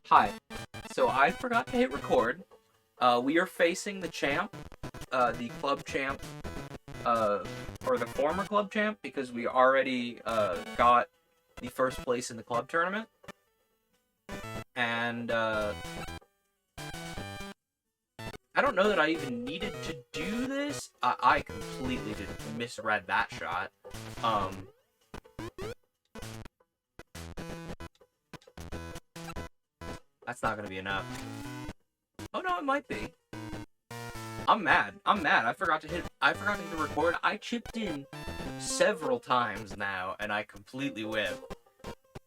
Hi. So I forgot to hit record. We are facing the champ, the club champ, or the former club champ, because we already got the first place in the club tournament. And I don't know that I even needed to do this. I completely misread that shot. That's not gonna be enough. Oh no, it might be. I'm mad. I forgot to hit record. I chipped in several times now, and I completely whiffed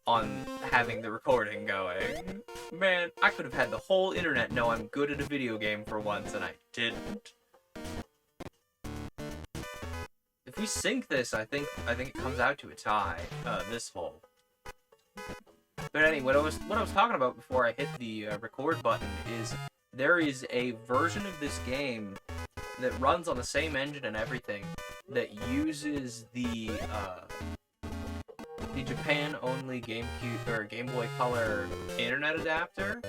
on having the recording going. Man, I could have had the whole internet know I'm good at a video game for once, and I didn't. If we sync this, I think it comes out to a tie. This hole. But anyway, what I was talking about before I hit the record button is there is a version of this game that runs on the same engine and everything that uses the Japan-only GameCube or Game Boy Color internet adapter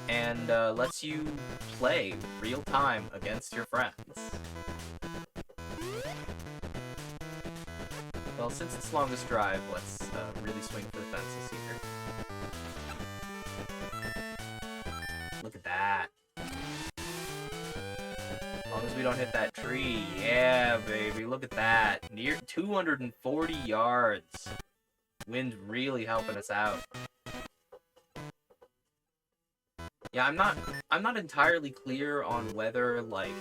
and lets you play real time against your friends. Well, since it's longest drive, let's really swing for the fences here. Look at that. As long as we don't hit that tree. Yeah, baby, look at that. Near 240 yards. Wind's really helping us out. Yeah, I'm not entirely clear on whether, like,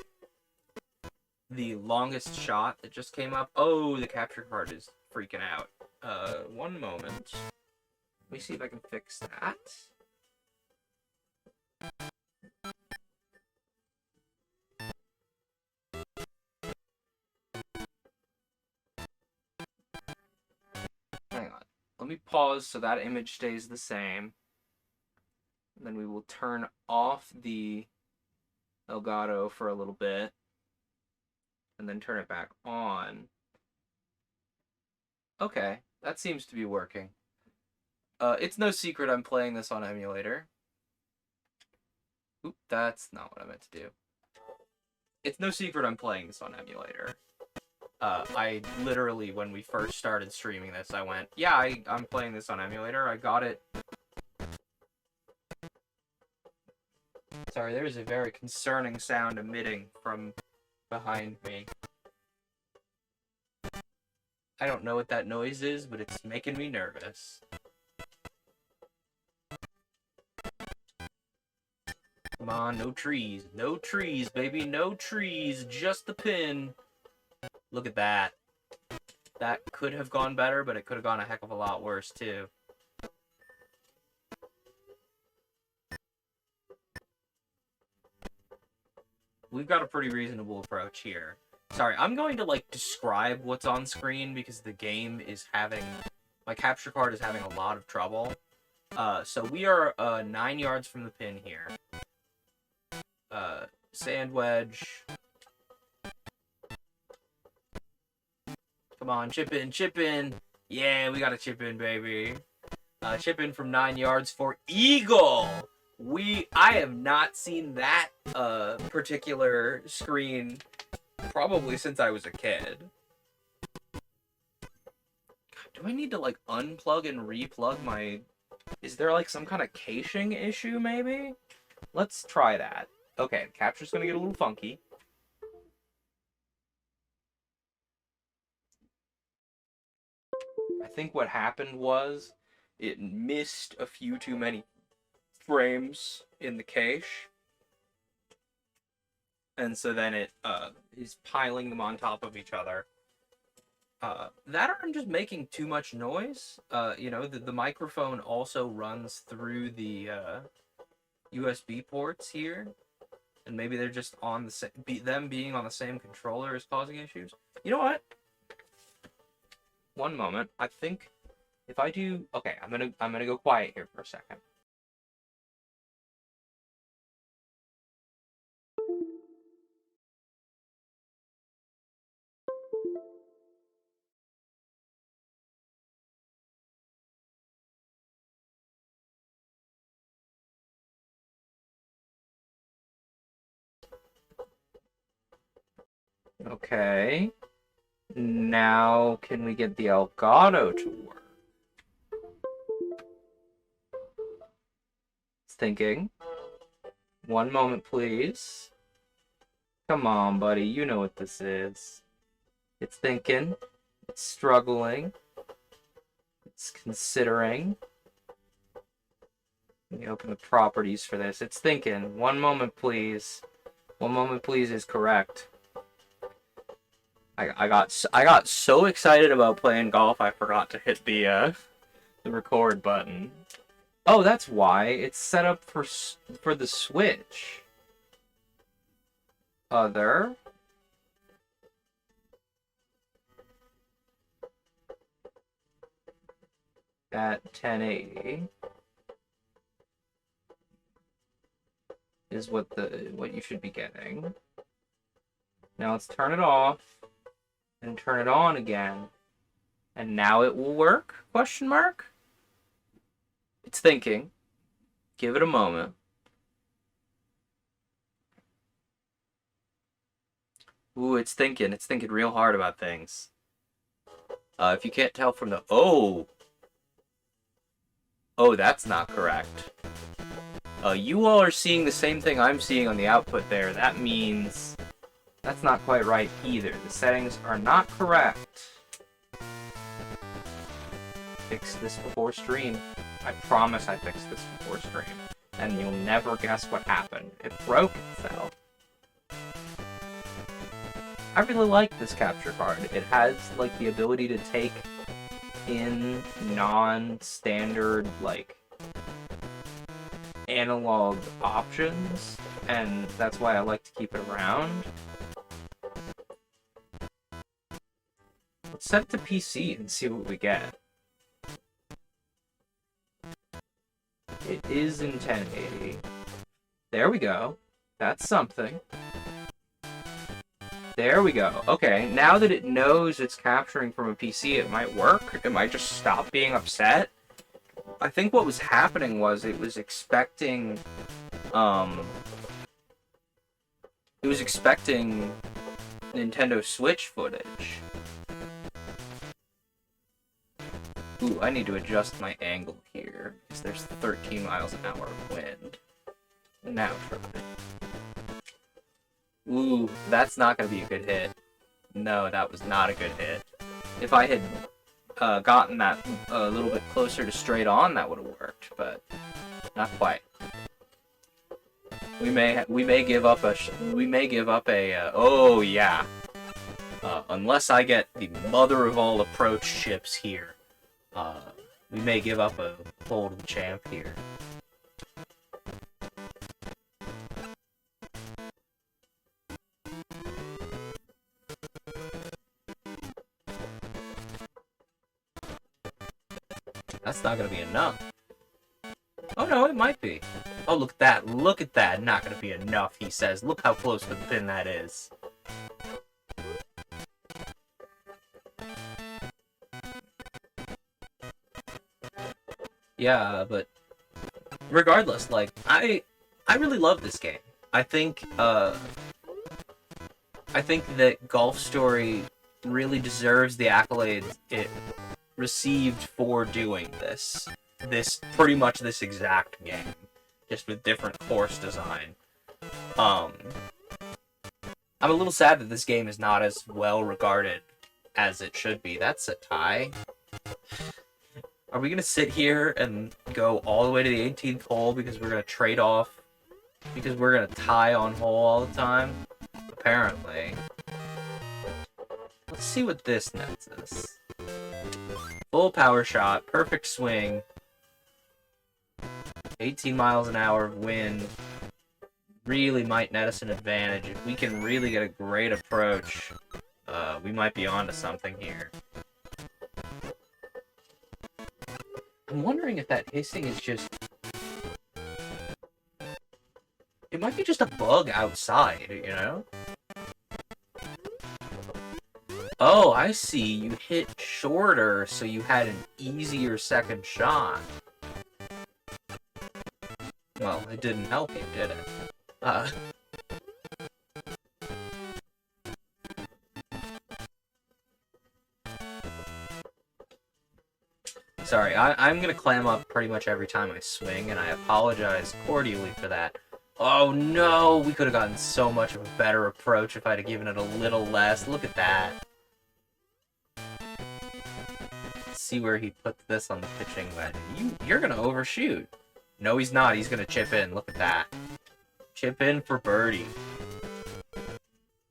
the longest shot that just came up. Oh, the capture card is freaking out. One moment. Let me see if I can fix that. Hang on. Let me pause so that image stays the same. And then we will turn off the Elgato for a little bit. And then turn it back on. Okay, that seems to be working. It's no secret I'm playing this on emulator. Oop, that's not what I meant to do. It's no secret I'm playing this on emulator. I literally, when we first started streaming this, I went, yeah, I'm playing this on emulator. I got it. Sorry, there's a very concerning sound emitting from behind me. I don't know what that noise is, but it's making me nervous. Come on, no trees. No trees, baby, no trees. Just the pin. Look at that. That could have gone better, but it could have gone a heck of a lot worse, too. We've got a pretty reasonable approach here. Sorry, I'm going to, like, describe what's on screen because the game is having... My capture card is having a lot of trouble. So we are 9 yards from the pin here. Sand wedge. Come on, chip in, chip in. Yeah, we got a chip in, baby. Chip in from 9 yards for eagle. I have not seen that particular screen probably since I was a kid. Do I need to, like, unplug and replug my... Is there, like, some kind of caching issue, maybe? Let's try that. Okay, the capture's gonna get a little funky. I think what happened was it missed a few too many frames in the cache. And so then it is piling them on top of each other. That or I'm just making too much noise. You know, the microphone also runs through the USB ports here. And maybe they're just on the same... Them being on the same controller is causing issues. You know what? One moment. I think if I do... Okay, I'm gonna go quiet here for a second. Okay. Now, can we get the Elgato to work? It's thinking. One moment, please. Come on, buddy. You know what this is. It's thinking. It's struggling. It's considering. Let me open the properties for this. It's thinking. One moment, please. One moment, please is correct. I got so excited about playing golf, I forgot to hit the record button. Oh, that's why it's set up for the Switch. Other. At 1080 is what you should be getting. Now let's turn it off and turn it on again. And now it will work? Question mark? It's thinking. Give it a moment. Ooh, it's thinking. It's thinking real hard about things. If you can't tell from the... Oh, that's not correct. You all are seeing the same thing I'm seeing on the output there. That means that's not quite right either. The settings are not correct. Fix this before stream. I promise I fixed this before stream. And you'll never guess what happened. It broke itself. I really like this capture card. It has, like, the ability to take in non-standard, like, analog options, and that's why I like to keep it around. Let's set it to PC and see what we get. It is in 1080. There we go. That's something. There we go. Okay, now that it knows it's capturing from a PC, it might work. It might just stop being upset. I think what was happening was it was expecting, Nintendo Switch footage. Ooh, I need to adjust my angle here, because there's 13 miles an hour of wind. Now try. Ooh, that's not going to be a good hit. No, that was not a good hit. If I had gotten that a little bit closer to straight on, that would have worked, but not quite. We may give up a oh yeah. Unless I get the mother of all approach ships here, we may give up a hold of the champ here. That's not gonna be enough. Oh no, it might be. Oh, look at that. Look at that. Not gonna be enough, he says. Look how close to the pin that is. Yeah, but regardless, like, I really love this game. I think that Golf Story really deserves the accolades it received for doing this. Pretty much this exact game, just with different course design. I'm a little sad that this game is not as well regarded as it should be. That's a tie. Are we gonna sit here and go all the way to the 18th hole because we're gonna trade off? Because we're gonna tie on hole all the time? Apparently. Let's see what this nets us. Full power shot, perfect swing. 18 miles an hour of wind. Really might net us an advantage. If we can really get a great approach, we might be onto something here. I'm wondering if that hissing is just... It might be just a bug outside, you know? Oh, I see. You hit shorter, so you had an easier second shot. Well, it didn't help you, did it? sorry. I'm gonna clam up pretty much every time I swing, and I apologize cordially for that. Oh no, we could have gotten so much of a better approach if I'd have given it a little less. Look at that. Let's see where he puts this on the pitching wedge. You're gonna overshoot. No, he's not. He's gonna chip in. Look at that. Chip in for birdie.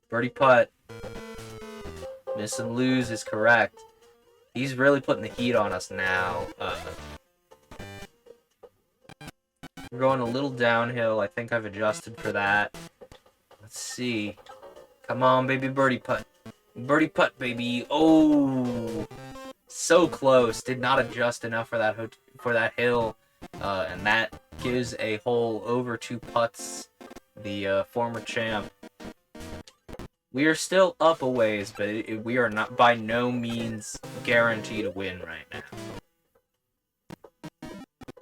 Birdie putt. Miss and lose is correct. He's really putting the heat on us now. We're going a little downhill. I think I've adjusted for that. Let's see. Come on, baby, birdie putt. Birdie putt, baby. Oh, so close. Did not adjust enough for that hill, and that gives a hole over 2 putts. The former champ. We are still up a ways, but we are not by no means guaranteed a win right now.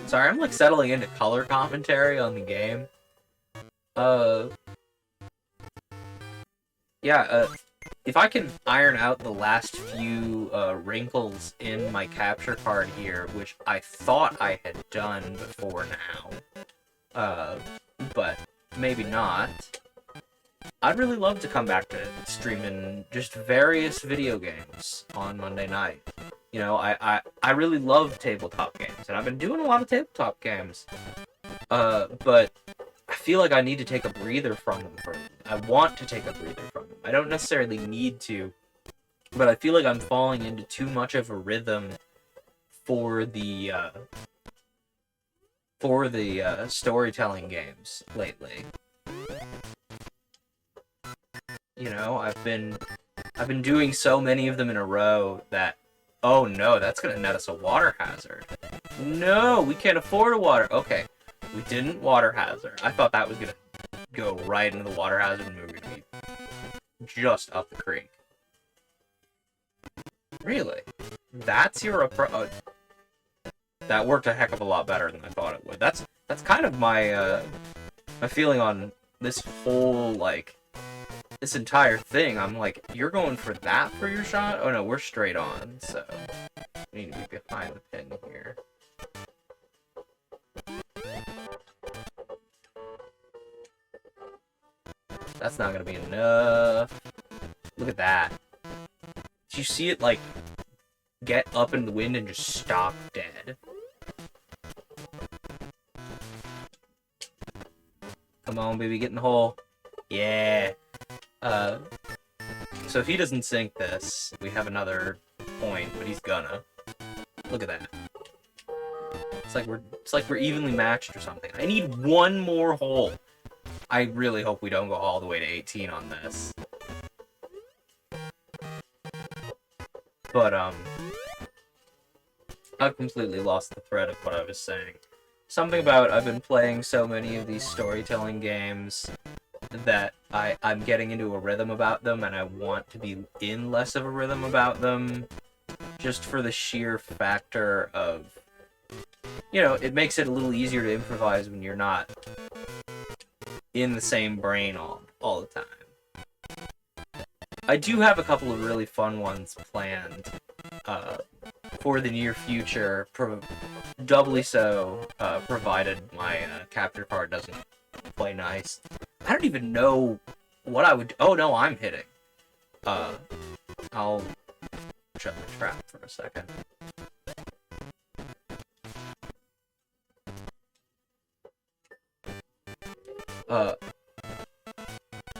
Sorry, I'm like settling into color commentary on the game. If I can iron out the last few wrinkles in my capture card here, which I thought I had done before now, but maybe not. I'd really love to come back to streaming just various video games on Monday night. You know, I really love tabletop games, and I've been doing a lot of tabletop games. But I feel like I need to take a breather from them. I want to take a breather from them. I don't necessarily need to, but I feel like I'm falling into too much of a rhythm for the storytelling games lately. You know, I've been doing so many of them in a row that, oh no, that's gonna net us a water hazard. No, we can't afford a water. Okay, we didn't water hazard. I thought that was gonna go right into the water hazard and we were gonna be just up the creek. Really? That's your approach? That worked a heck of a lot better than I thought it would. That's kind of my my feeling on this whole, like, this entire thing. I'm like, you're going for that for your shot? Oh no, we're straight on, so we need to be behind the pin here. That's not gonna be enough. Look at that. Did you see it, like, get up in the wind and just stop dead? Come on, baby, get in the hole. Yeah. So if he doesn't sink this, we have another point, but he's gonna. Look at that. It's like we're evenly matched or something. I need one more hole. I really hope we don't go all the way to 18 on this. But, I've completely lost the thread of what I was saying. Something about I've been playing so many of these storytelling games that I'm getting into a rhythm about them, and I want to be in less of a rhythm about them, just for the sheer factor of, you know, it makes it a little easier to improvise when you're not in the same brain all the time. I do have a couple of really fun ones planned for the near future, doubly so, provided my capture card doesn't play nice. I don't even know what I would... Oh, no, I'm hitting. I'll shut my trap for a second.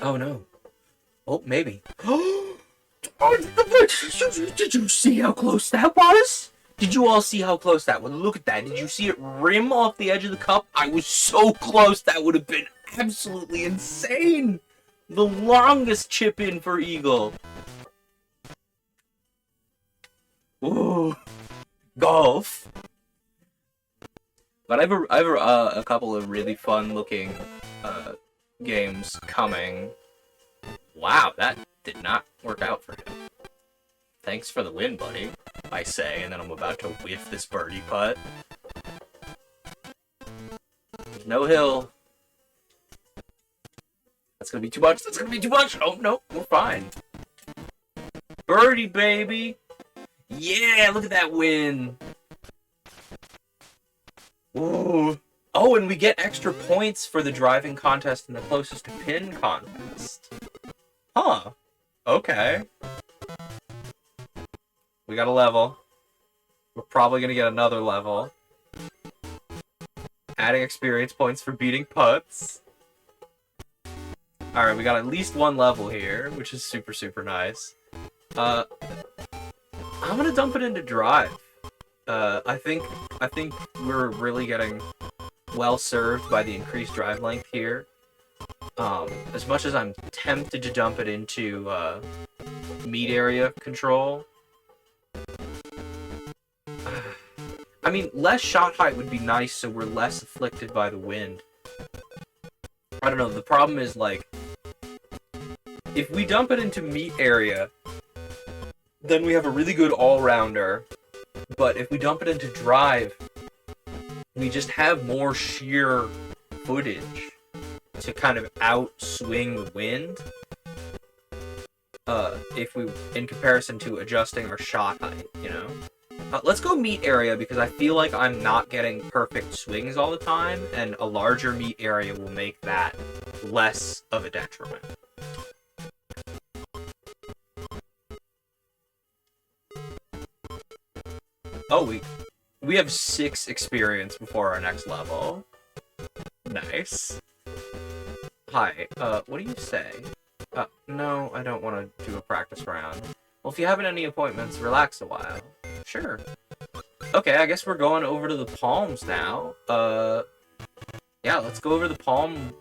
Oh, no. Oh, maybe. Did you see how close that was? Did you all see how close that was? Look at that. Did you see it rim off the edge of the cup? I was so close. That would have been absolutely insane. The longest chip in for Eagle. Ooh. Golf. But I have a couple of really fun looking games coming. Wow, that did not work out for him. Thanks for the win, buddy, I say, and then I'm about to whiff this birdie putt. There's no hill. That's gonna be too much. That's gonna be too much. Oh, no, we're fine. Birdie, baby. Yeah, look at that win. Ooh. Oh, and we get extra points for the driving contest and the closest to pin contest. Huh. Okay. We got a level. We're probably gonna get another level. Adding experience points for beating Tots. Alright, we got at least one level here, which is super, super nice. I'm gonna dump it into Drive. I think we're really getting well served by the increased drive length here. As much as I'm tempted to dump it into meat area control. I mean, less shot height would be nice, so we're less afflicted by the wind. I don't know, the problem is, like, if we dump it into meat area, then we have a really good all-rounder. But if we dump it into drive, we just have more sheer footage to kind of outswing the wind. If we, in comparison to adjusting our shot height, you know? Let's go meat area, because I feel like I'm not getting perfect swings all the time, and a larger meat area will make that less of a detriment. Oh, we have 6 experience before our next level. Nice. Hi, what do you say? No, I don't want to do a practice round. Well, if you haven't any appointments, relax a while. Sure. Okay, I guess we're going over to the Palms now. Yeah, let's go over the Palm,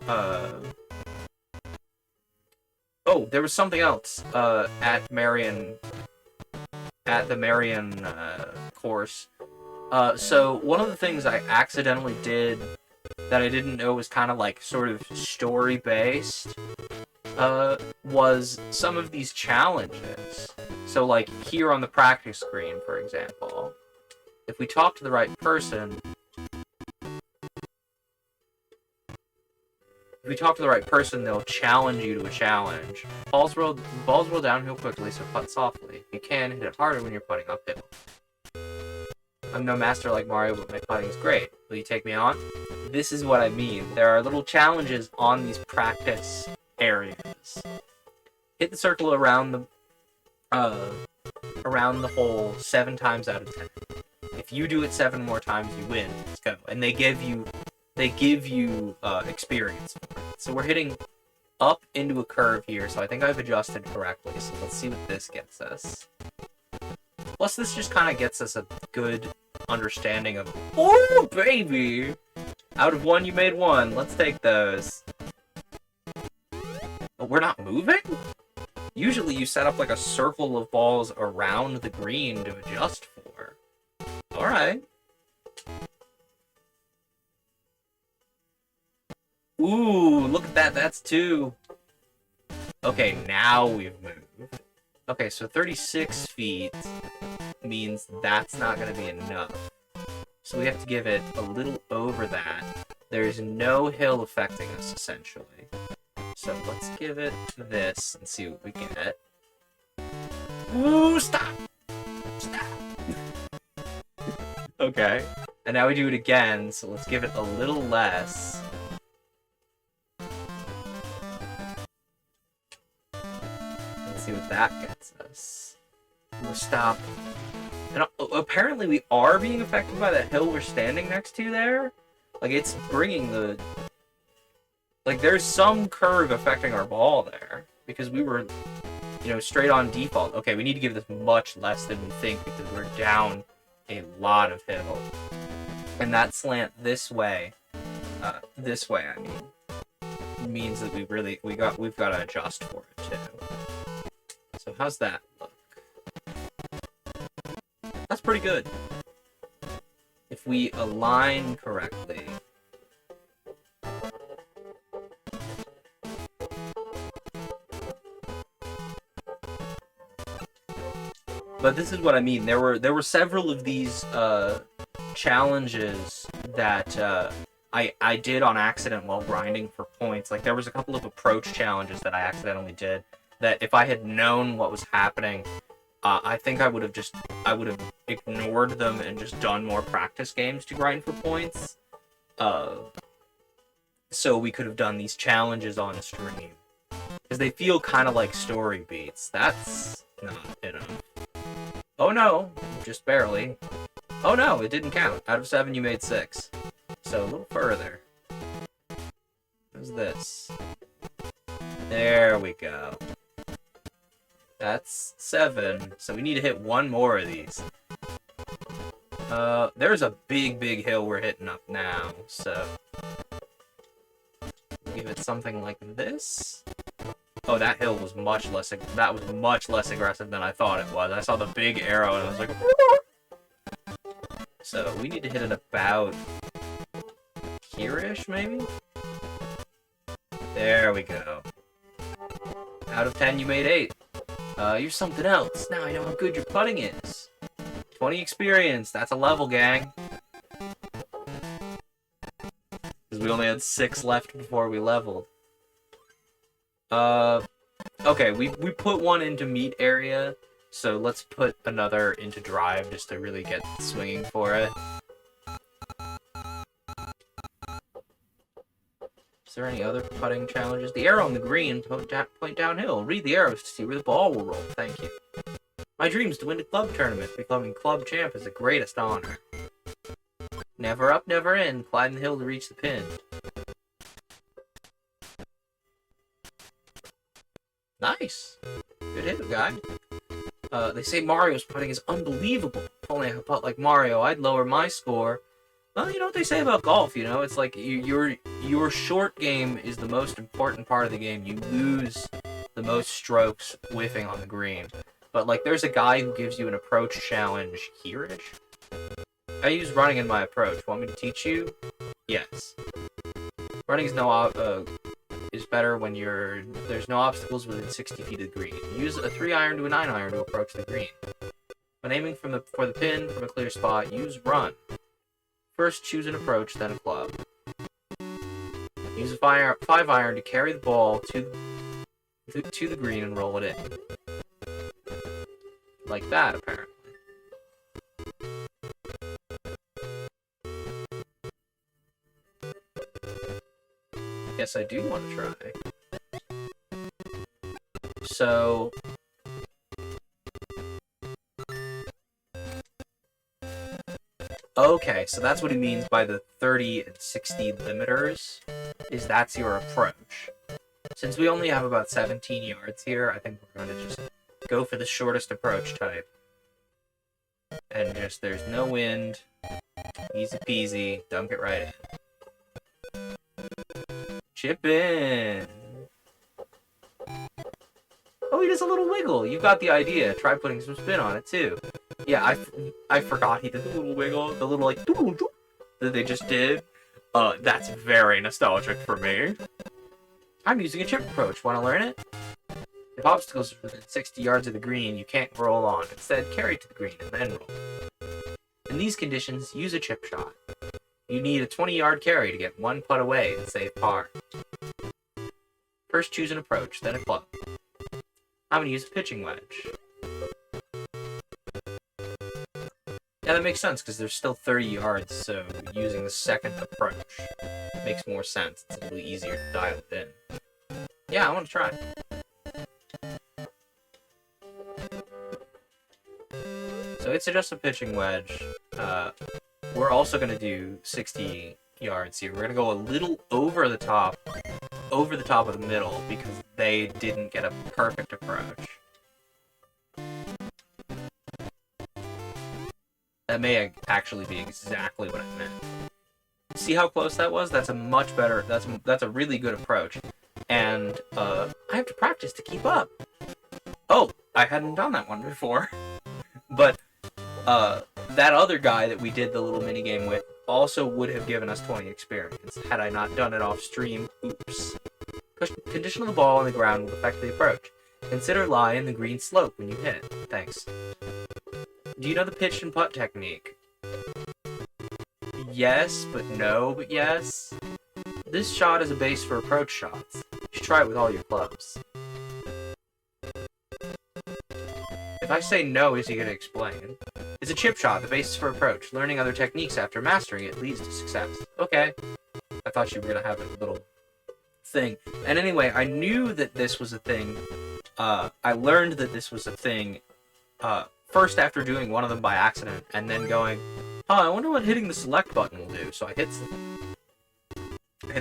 Oh, there was something else, at the Marion, course. So, one of the things I accidentally did that I didn't know was kind of, like, sort of story-based, was some of these challenges. So, like, here on the practice screen, for example, if we talk to the right person, they'll challenge you to a challenge. Balls roll downhill quickly, so putt softly. You can hit it harder when you're putting uphill. I'm no master like Mario, but my putting's great. Will you take me on? This is what I mean. There are little challenges on these practice areas. Hit the circle around the hole 7 times out of 10. If you do it 7 more times, you win. Let's go. And they give you experience for it. So we're hitting up into a curve here, so I think I've adjusted correctly. So let's see what this gets us. Plus, this just kind of gets us a good understanding of... Oh, baby! Out of 1, you made 1. Let's take those. But we're not moving? Usually you set up like a circle of balls around the green to adjust for. Alright. Ooh, look at that. That's 2. Okay, now we've moved. Okay, so 36 feet means that's not going to be enough. So we have to give it a little over that. There's no hill affecting us, essentially. So let's give it this and see what we get. Ooh, stop! Stop! Okay. And now we do it again, so let's give it a little less. Let's see what that gets us. Ooh, stop. And apparently we are being affected by that hill we're standing next to there. Like, it's bringing the... Like, there's some curve affecting our ball there. Because we were, you know, straight on default. Okay, we need to give this much less than we think because we're down a lot of hill. And that slant this way, I mean, means that we've got to adjust for it too. So how's that look? That's pretty good. If we align correctly. But this is what I mean. There were several of these challenges that I did on accident while grinding for points. Like, there was a couple of approach challenges that I accidentally did that if I had known what was happening, I think I would have ignored them and just done more practice games to grind for points. So we could have done these challenges on stream. Because they feel kind of like story beats. That's not enough. Oh no, just barely. Oh no, it didn't count. Out of 7, you made 6. So a little further. What's this? There we go. That's 7. So we need to hit 1 more of these. There's a big hill we're hitting up now, so... give it something like this. Oh, that hill was much less... that was much less aggressive than I thought it was. I saw the big arrow and I was like... So, we need to hit it about... here-ish, maybe? There we go. Out of 10, you made 8. You're something else. Now I know how good your putting is. 20 experience. That's a level, gang. Because we only had 6 left before we leveled. Okay, we put 1 into meat area, so let's put another into drive just to really get swinging for it. Is there any other putting challenges? The arrow on the green, point downhill. Read the arrows to see where the ball will roll. Thank you. My dream is to win a club tournament. Becoming club champ is the greatest honor. Never up, never in. Climb the hill to reach the pin. Nice. Good hit, guy. They say Mario's putting is unbelievable. If only I could putt like Mario, I'd lower my score. Well, you know what they say about golf, you know? It's like your short game is the most important part of the game. You lose the most strokes whiffing on the green. But, like, there's a guy who gives you an approach challenge here-ish. I use running in my approach. Want me to teach you? Yes. Running is better when there's no obstacles within 60 feet of the green. Use a 3-iron to a 9-iron to approach the green. When aiming for the pin from a clear spot, use run. First, choose an approach, then a club. Use a 5-iron to carry the ball to the green and roll it in. Like that, apparently. Yes, I do want to try. So... okay, so that's what he means by the 30 and 60 limiters, is that's your approach. Since we only have about 17 yards here, I think we're going to just go for the shortest approach type. And just, there's no wind, easy peasy, dunk it right in. Chip in! Oh, he does a little wiggle! You got the idea. Try putting some spin on it, too. Yeah, I forgot he did the little wiggle, the little, like, that they just did. That's very nostalgic for me. I'm using a chip approach. Want to learn it? If obstacles are within 60 yards of the green, you can't roll on. Instead, carry to the green and then roll. In these conditions, use a chip shot. You need a 20-yard carry to get 1 putt away and save par. First, choose an approach, then a club. I'm going to use a pitching wedge. Yeah, that makes sense, because there's still 30 yards, so using the second approach makes more sense. It's a little easier to dial it in. Yeah, I want to try. So it's just a pitching wedge. We're also going to do 60 yards here. We're going to go a little over the top of the middle, because they didn't get a perfect approach. That may actually be exactly what I meant. See how close that was? That's a much better, that's a really good approach. And, I have to practice to keep up. Oh, I hadn't done that one before. But, that other guy that we did the little minigame with also would have given us 20 experience, had I not done it off stream. Oops. Condition of the ball on the ground will affect the approach. Consider lie in the green slope when you hit. Thanks. Do you know the pitch and putt technique? Yes, but no, but yes. This shot is a base for approach shots. You should try it with all your clubs. If I say no, is he going to explain? It's a chip shot, the basis for approach. Learning other techniques after mastering it leads to success. Okay. I thought you were gonna have a little thing. And anyway, I knew that this was a thing. I learned that this was a thing first after doing one of them by accident, and then going, oh, I wonder what hitting the select button will do. So I hit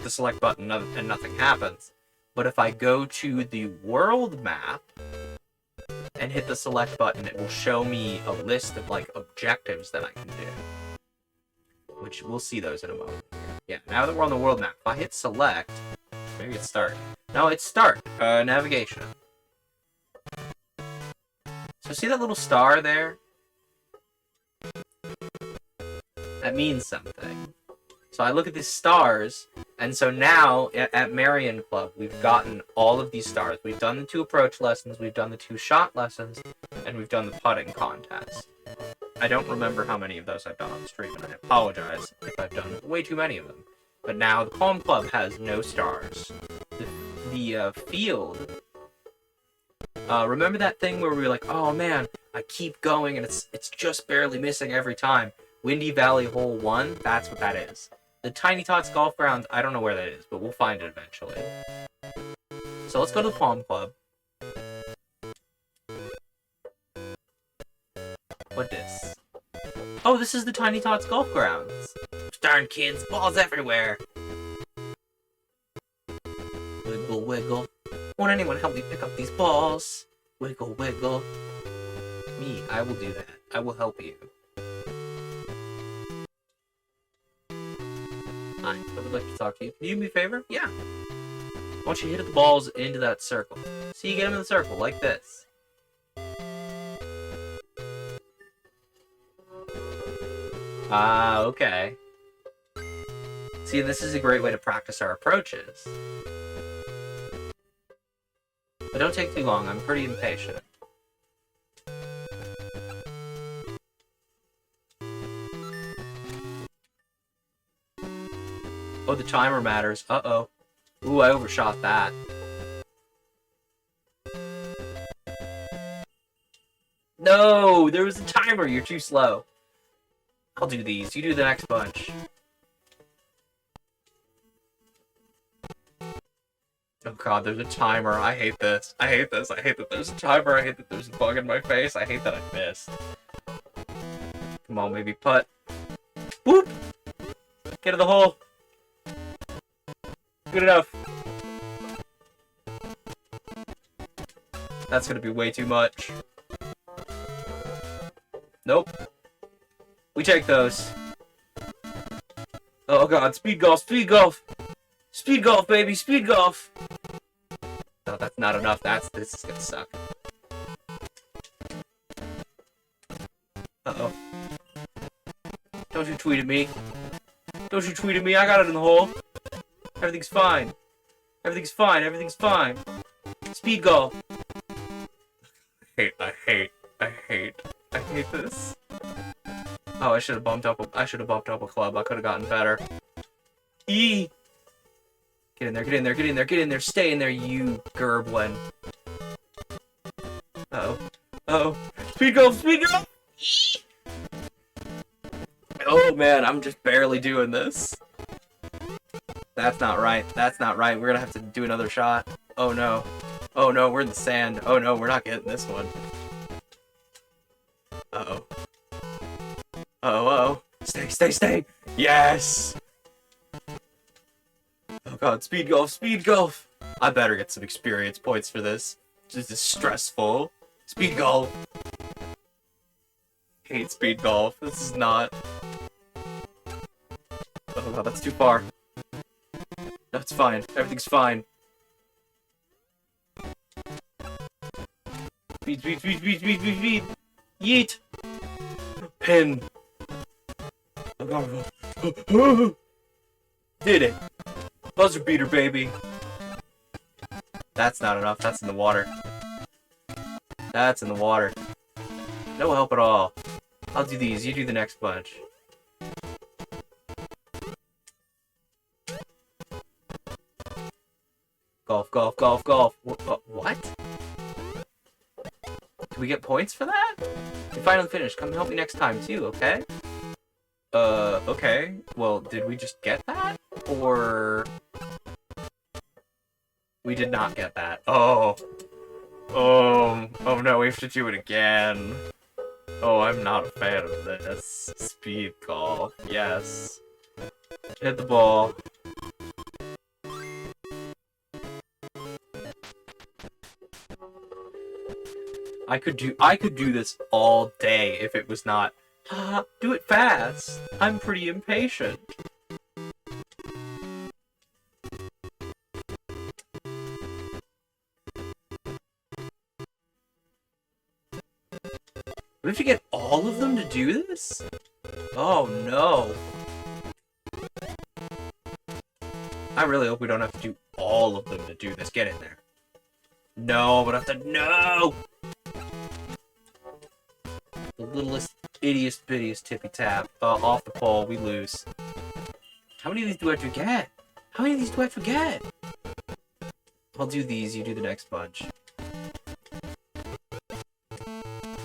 the select button and nothing happens. But if I go to the world map and hit the select button, it will show me a list of, like, objectives that I can do. Which, we'll see those in a moment. Yeah, now that we're on the world map, if I hit select, maybe it's start. No, it's start. Navigation. So see that little star there? That means something. So I look at these stars, and so now at Marion Club, we've gotten all of these stars. We've done the 2 approach lessons, we've done the 2 shot lessons, and we've done the putting contest. I don't remember how many of those I've done on stream, and I apologize if I've done way too many of them. But now the Calm Club has no stars. The field... remember that thing where we were like, oh man, I keep going and it's just barely missing every time? Windy Valley Hole 1, that's what that is. The Tiny Tots Golf Grounds, I don't know where that is, but we'll find it eventually. So let's go to the Palm Club. What this? Oh, this is the Tiny Tots Golf Grounds. Darn kids, balls everywhere. Wiggle, wiggle. Won't anyone help me pick up these balls? Wiggle, wiggle. Me, I will do that. I will help you. Hi, I would like to talk to you. Can you do me a favor? Yeah. Why don't you hit the balls into that circle? See, you get them in the circle, like this. Ah, okay. See, this is a great way to practice our approaches. But don't take too long, I'm pretty impatient. Oh, the timer matters. Uh-oh. Ooh, I overshot that. No! There was a timer! You're too slow. I'll do these. You do the next bunch. Oh god, there's a timer. I hate this. I hate this. I hate that there's a timer. I hate that there's a bug in my face. I hate that I missed. Come on, maybe putt. Whoop! Get in the hole. Good enough. That's gonna be way too much. Nope. We take those. Oh god, speed golf, speed golf! Speed golf, baby, speed golf! No, that's not enough. This is gonna suck. Uh-oh. Don't you tweet at me. Don't you tweet at me, I got it in the hole. Everything's fine. Everything's fine, everything's fine. Speed golf. I hate this. Oh, I should have bumped up a club. I could have gotten better. Get in there, get in there, get in there, get in there, stay in there, you gerblin. Uh-oh. Uh-oh. Speed golf, speed golf! Oh man, I'm just barely doing this. That's not right. That's not right. We're gonna have to do another shot. Oh no. Oh no, we're in the sand. Oh no, we're not getting this one. Uh-oh. Uh-oh, uh-oh. Stay, stay, stay! Yes! Oh god, speed golf, speed golf! I better get some experience points for this. This is stressful. Speed golf! Hate speed golf. This is not... Oh god, that's too far. No, it's fine. Everything's fine. Speed, speed, speed, speed, speed, speed, speed! Yeet! Pin! Oh god. Did it! Buzzer beater, baby! That's not enough. That's in the water. That's in the water. No help at all. I'll do these. You do the next bunch. Golf, golf, golf, golf. What? Do we get points for that? You finally finished. Come help me next time, too, okay? Okay. Well, did we just get that? Or... We did not get that. Oh. Oh no, we have to do it again. Oh, I'm not a fan of this. Speed call. Yes. Hit the ball. I could do this all day if it was not, do it fast. I'm pretty impatient. We have to get all of them to do this? Oh no. I really hope we don't have to do all of them to do this. Get in there. No, but I have to. No! The littlest, ittiest, bittiest tippy tap. Off the pole. We lose. How many of these do I have to get? How many of these do I have to get? I'll do these. You do the next bunch.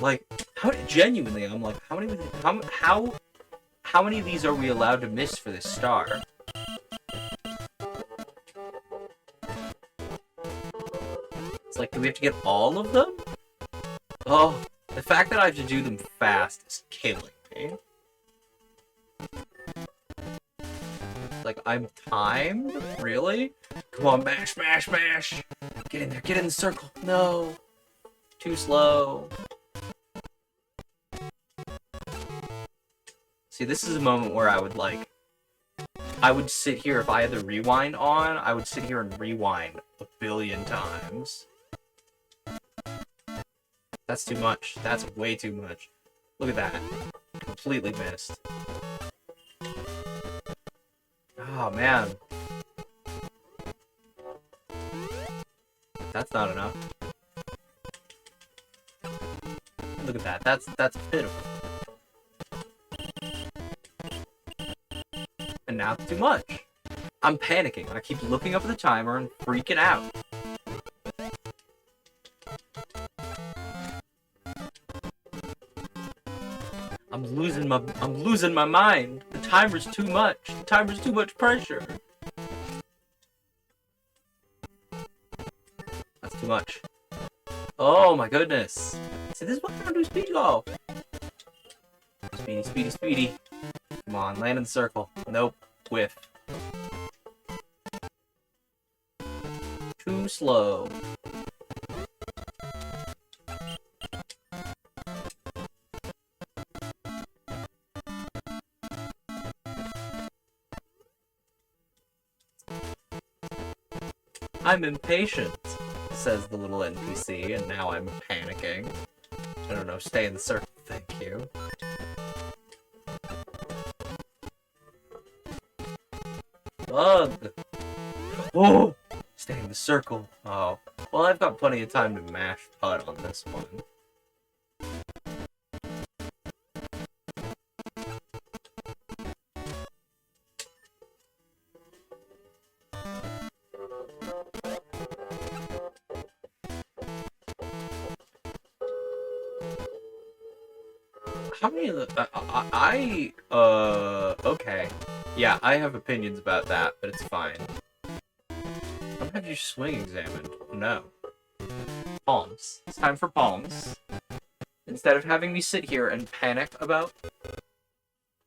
Like, genuinely, I'm like, how many of these are we allowed to miss for this star? It's like, do we have to get all of them? Oh, the fact that I have to do them fast is killing me. Like, I'm timed? Really? Come on, mash, mash, mash! Get in there, get in the circle! No! Too slow. See, this is a moment where I would sit here, if I had the rewind on, I would sit here and rewind a billion times. That's too much. That's way too much. Look at that. Completely missed. Oh, man. That's not enough. Look at that. That's pitiful. And now it's too much. I'm panicking. I keep looking up at the timer and freaking out. I'm losing my mind. The timer's too much. The timer's too much pressure. That's too much. Oh my goodness. See, this is why I don't do speed golf. Speedy, speedy, speedy. Come on, land in the circle. Nope. Whiff. Too slow. I'm impatient, says the little NPC, and now I'm panicking. I don't know, stay in the circle, thank you. Bug! Oh! Stay in the circle. Oh. Well, I've got plenty of time to mash putt on this one. How many of the... okay. Yeah, I have opinions about that, but it's fine. Don't have your swing examined. No. Palms. It's time for palms. Instead of having me sit here and panic about...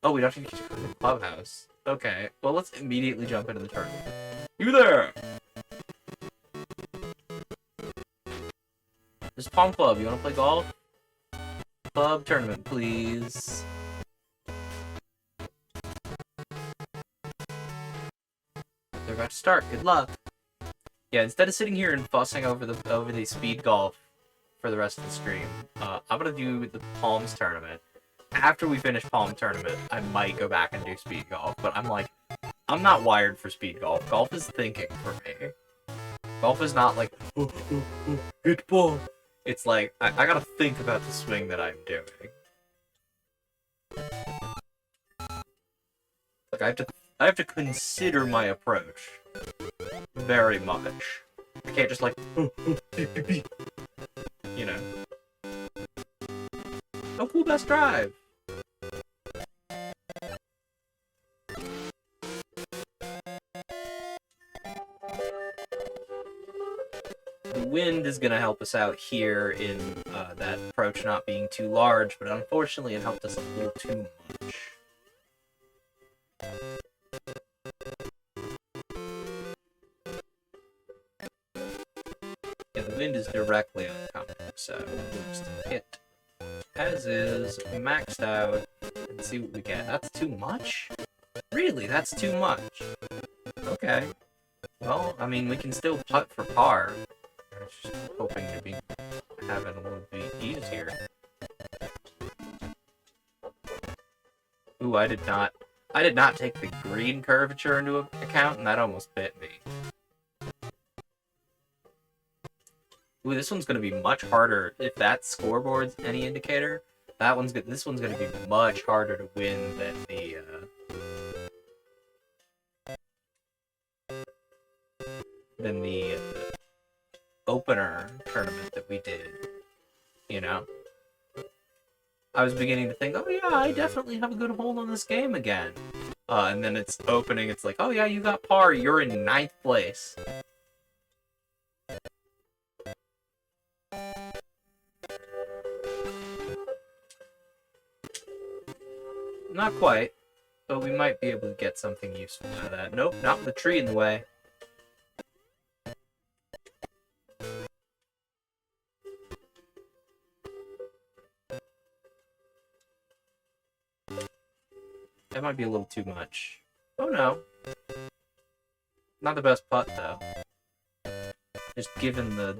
Oh, we don't have to go to the clubhouse. Okay, well, let's immediately jump into the tournament. You there! There's Palm Club. You want to play golf? Club tournament, please. They're about to start. Good luck. Yeah, instead of sitting here and fussing over the speed golf for the rest of the stream, I'm gonna do the Palms tournament. After we finish Palm tournament, I might go back and do speed golf, but I'm not wired for speed golf. Golf is thinking for me. Golf is not like, hit ball. It's like, I gotta think about the swing that I'm doing. Like, I have to consider my approach. Very much. I can't just like, you know. Oh, best drive. The wind is going to help us out here in that approach not being too large, but unfortunately it helped us a little too much. Yeah, the wind is directly oncoming, so we'll just hit as is, maxed out, and see what we get. That's too much? Really? That's too much? Okay. Well, I mean, we can still putt for par. I was just hoping to be having a little bit easier. Ooh, I did not take the green curvature into account, and that almost bit me. Ooh, this one's gonna be much harder. If that scoreboard's any indicator, this one's gonna be much harder to win than the opener tournament that we did. You know? I was beginning to think, oh yeah, I definitely have a good hold on this game again. And then it's opening, it's like, oh yeah, you got par, you're in 9th place. Not quite, but we might be able to get something useful out of that. Nope, not with the tree in the way. That might be a little too much. Oh no. Not the best putt, though. Just given the,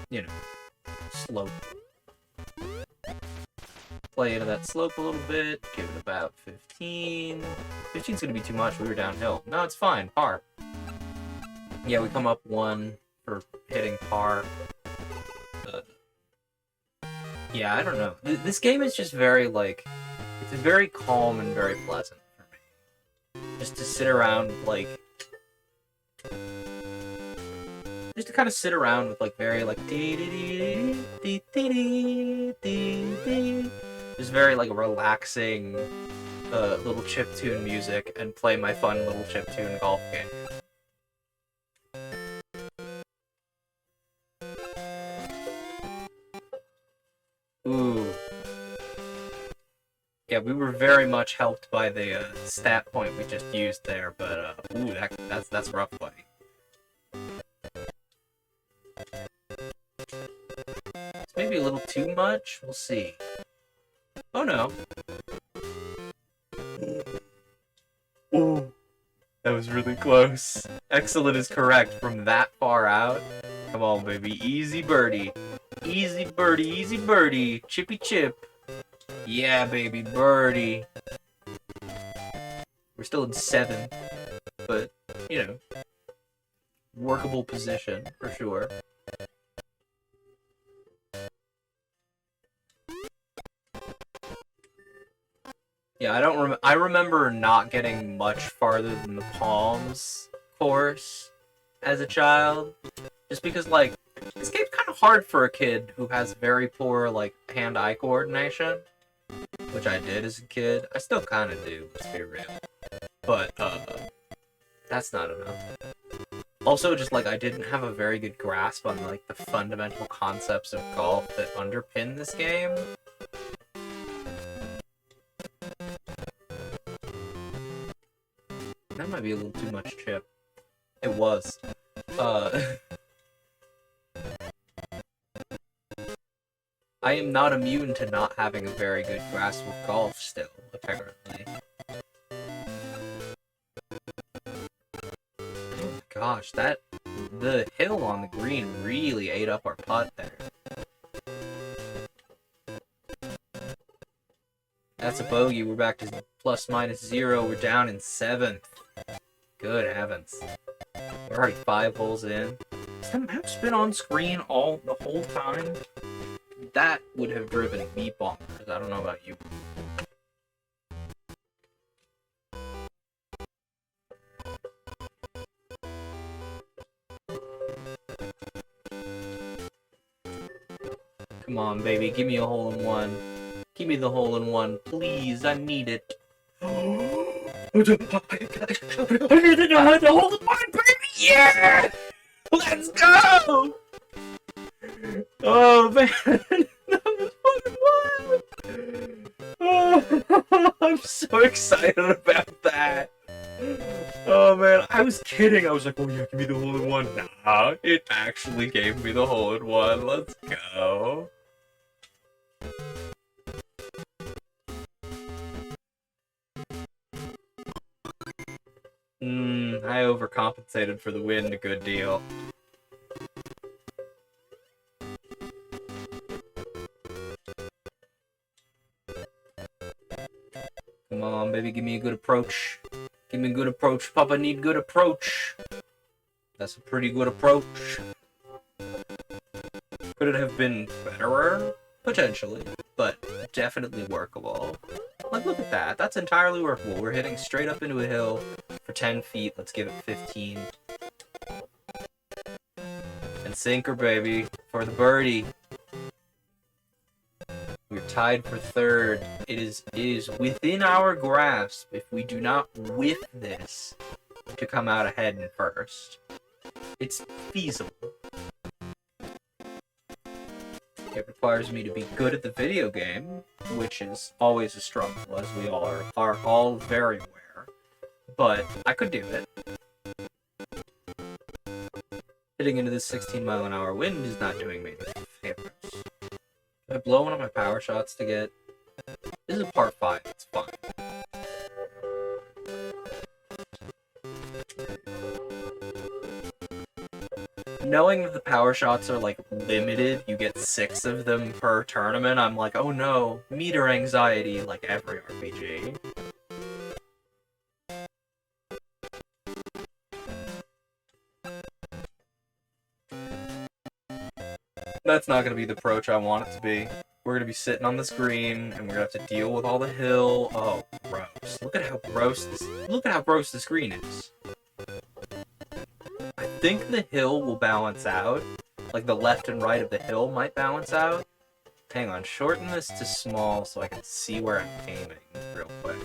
you know, slope. Play into that slope a little bit, give it about 15. 15's gonna be too much, we were downhill. No, it's fine, par. Yeah, we come up 1 for hitting par. Yeah, I don't know. This game is just very, like, it's very calm and very pleasant for me. Just to sit around, like, just to kind of sit around with, like, very, like, just very, like, relaxing little chiptune music and play my fun little chiptune golf game. Ooh. Yeah, we were very much helped by the stat point we just used there, but ooh, that's rough, buddy. It's maybe a little too much. We'll see. Oh no. Ooh, that was really close. Excellent is correct from that far out. Come on, baby, easy birdie, easy birdie, easy birdie, chippy chip. Yeah, baby, birdie. We're still in 7th, but, you know, workable position, for sure. Yeah, I remember not getting much farther than the Palms course as a child. Just because, like, this game's kind of hard for a kid who has very poor, like, hand-eye coordination. Which I did as a kid. I still kind of do, let's be real. But, that's not enough. Also, just, like, I didn't have a very good grasp on, like, the fundamental concepts of golf that underpin this game. That might be a little too much chip. It was. I am not immune to not having a very good grasp of golf still, apparently. Oh my gosh, the hill on the green really ate up our putt there. That's a bogey, we're back to ±0, we're down in 7th. Good heavens. We're already 5 holes in. Has the map's been on screen the whole time? That would have driven me bonkers. I don't know about you. Come on, baby. Give me a hole-in-one. Give me the hole-in-one, please. I need it. Hole-in-one, baby! Yeah! Let's go! Oh, man. That was fucking wild. Oh, I'm so excited about that. Oh, man. I was kidding. I was like, oh, yeah, give me the hole-in-one. Nah, it actually gave me the hole-in-one. Let's go. I overcompensated for the win a good deal. Come on, baby, give me a good approach. Give me a good approach. Papa need good approach. That's a pretty good approach. Could it have been betterer? Potentially, but definitely workable. Like, look at that. That's entirely workable. We're hitting straight up into a hill for 10 feet. Let's give it 15. And sinker, baby, for the birdie. We're tied for third. It is within our grasp, if we do not whiff this, to come out ahead in first. It's feasible. It requires me to be good at the video game, which is always a struggle, as we all are all very aware. But I could do it. Hitting into this 16-mile-an-hour wind is not doing me any favors. Do I blow one of my power shots to get... This is part 5, it's fine. Knowing that the power shots are, like, limited, you get 6 of them per tournament, I'm like, oh no, meter anxiety, like every RPG. That's not going to be the approach I want it to be. We're going to be sitting on this green, and we're going to have to deal with all the hill. Oh, gross. Look at how gross this green is. I think the hill will balance out. Like, the left and right of the hill might balance out. Hang on, shorten this to small so I can see where I'm aiming real quick.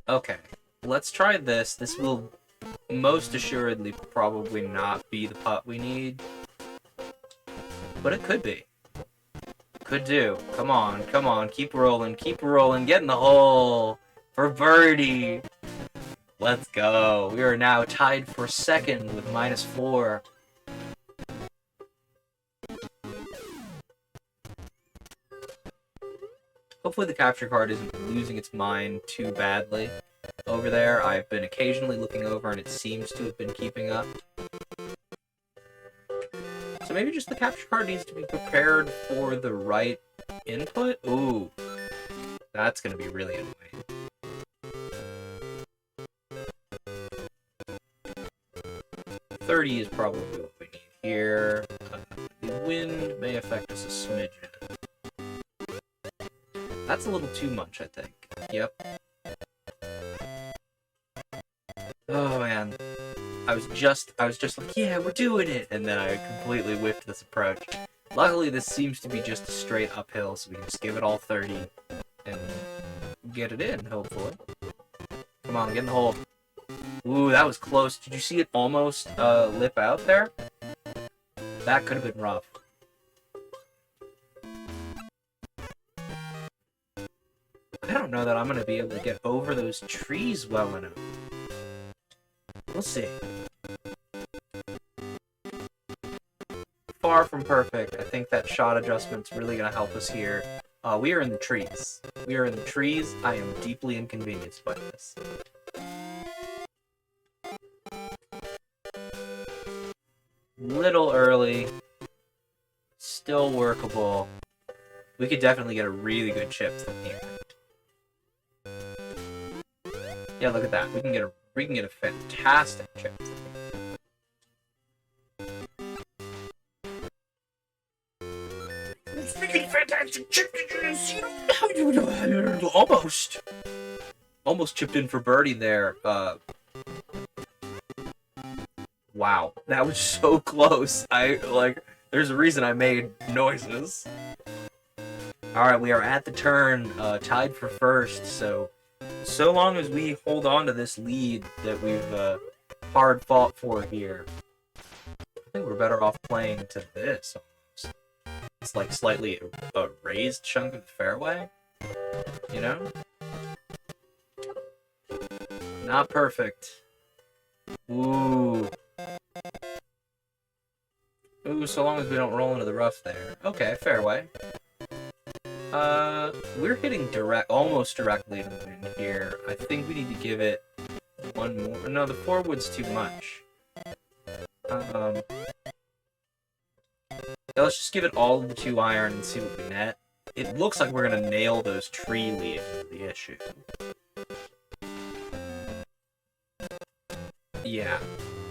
Okay, let's try this. This will most assuredly probably not be the putt we need. But it could be. Could do. Come on, come on. Keep rolling, get in the hole for birdie. Let's go. We are now tied for second with -4. Hopefully the capture card isn't losing its mind too badly over there. I've been occasionally looking over and it seems to have been keeping up. So maybe just the capture card needs to be prepared for the right input? Ooh. That's gonna be really annoying. $30 is probably what we need here. The wind may affect us a smidgen. That's a little too much, I think. Yep. Oh man. I was just like, yeah, we're doing it! And then I completely whiffed this approach. Luckily, this seems to be just a straight uphill, so we can just give it all 30 and get it in, hopefully. Come on, get in the hole. Ooh, that was close. Did you see it almost lip out there? That could have been rough. I don't know that I'm going to be able to get over those trees well enough. We'll see. Far from perfect. I think that shot adjustment's really going to help us here. We are in the trees. We are in the trees. I am deeply inconvenienced by this. Little early. Still workable. We could definitely get a really good chip from here. Yeah, look at that. We can get a fantastic chip from here. Speaking of fantastic chip, did you see how you almost chipped in for birdie there. Wow, that was so close. There's a reason I made noises. Alright, we are at the turn, tied for first, so long as we hold on to this lead that we've hard fought for here, I think we're better off playing to this, almost. It's like slightly a raised chunk of the fairway, you know? Not perfect. Ooh. Ooh, so long as we don't roll into the rough there. Okay, fairway. We're hitting almost directly to the wind here. I think we need to give it one more. No, the 4 wood's too much. Yeah, let's just give it all of the 2 iron and see what we net. It looks like we're gonna nail those tree leaves is the issue. Yeah,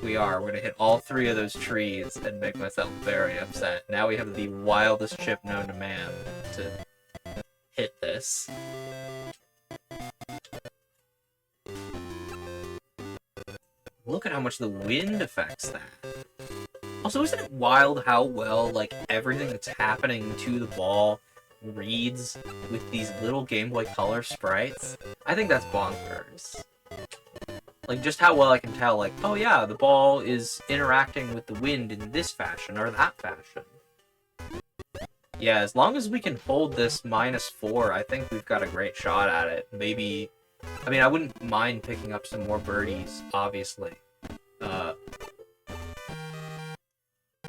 we are. We're gonna hit all 3 of those trees and make myself very upset. Now we have the wildest chip known to man to hit this. Look at how much the wind affects that. Also, isn't it wild how well, like, everything that's happening to the ball reads with these little Game Boy Color sprites? I think that's bonkers. Like, just how well I can tell, like, oh yeah, the ball is interacting with the wind in this fashion or that fashion. Yeah, as long as we can hold this -4, I think we've got a great shot at it. Maybe... I mean, I wouldn't mind picking up some more birdies, obviously.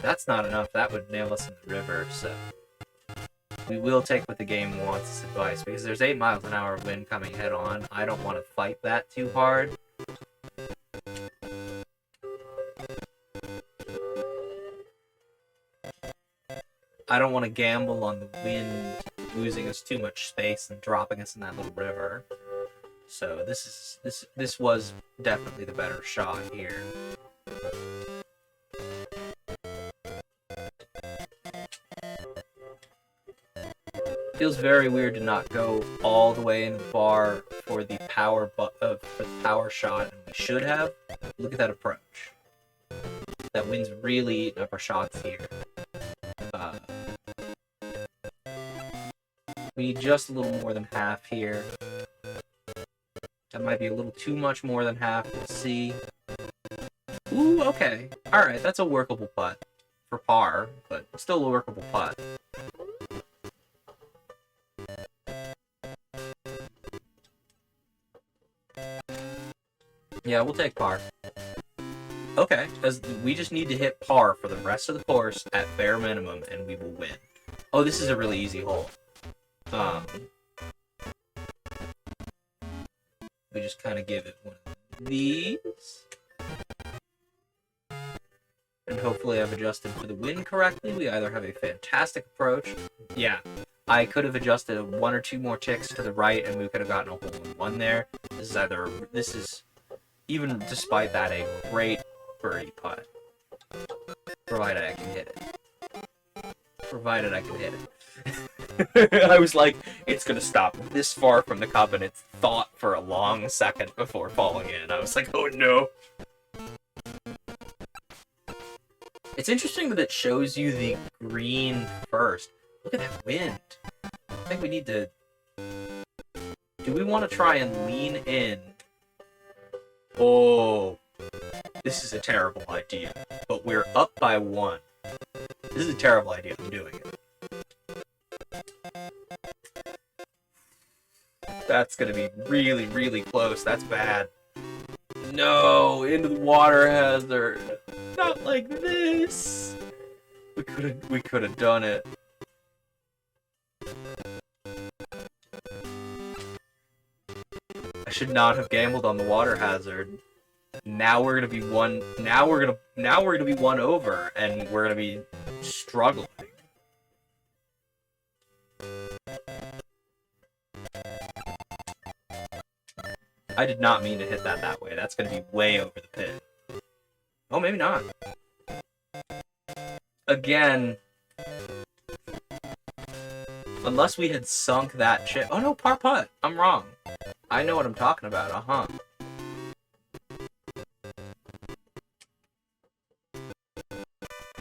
That's not enough. That would nail us in the river, so... We will take what the game wants as advice, because there's 8 miles an hour wind coming head-on. I don't want to fight that too hard. I don't want to gamble on the wind losing us too much space and dropping us in that little river. So this was definitely the better shot here. Feels very weird to not go all the way in the bar for the power shot, and we should have. Look at that approach. That wind's really eating up our shots here. We need just a little more than half here. That might be a little too much more than half. We'll see. Ooh, okay. Alright, that's a workable putt. For par, but still a workable putt. Yeah, we'll take par. Okay, because we just need to hit par for the rest of the course at bare minimum, and we will win. Oh, this is a really easy hole. We just kind of give it one of these. And hopefully I've adjusted for the wind correctly. We either have a fantastic approach. Yeah, I could have adjusted 1 or 2 more ticks to the right, and we could have gotten a hole-in-one there. This is, even despite that, a great birdie putt. Provided I can hit it. Provided I can hit it. I was like, it's gonna stop this far from the cup, and it thought for a long second before falling in. I was like, oh no. It's interesting that it shows you the green first. Look at that wind. I think we need to... Do we want to try and lean in? Oh, this is a terrible idea. But we're up by 1. This is a terrible idea. I'm doing it. That's gonna be really, really close. That's bad. No, into the water hazard. Not like this. We could have done it. I should not have gambled on the water hazard. Now we're gonna be one. Now we're gonna be 1 over, and we're gonna be struggling. I did not mean to hit that way. That's gonna be way over the pit. Oh, maybe not. Again. Unless we had sunk that chip. Oh no, par putt. I'm wrong. I know what I'm talking about. Uh-huh.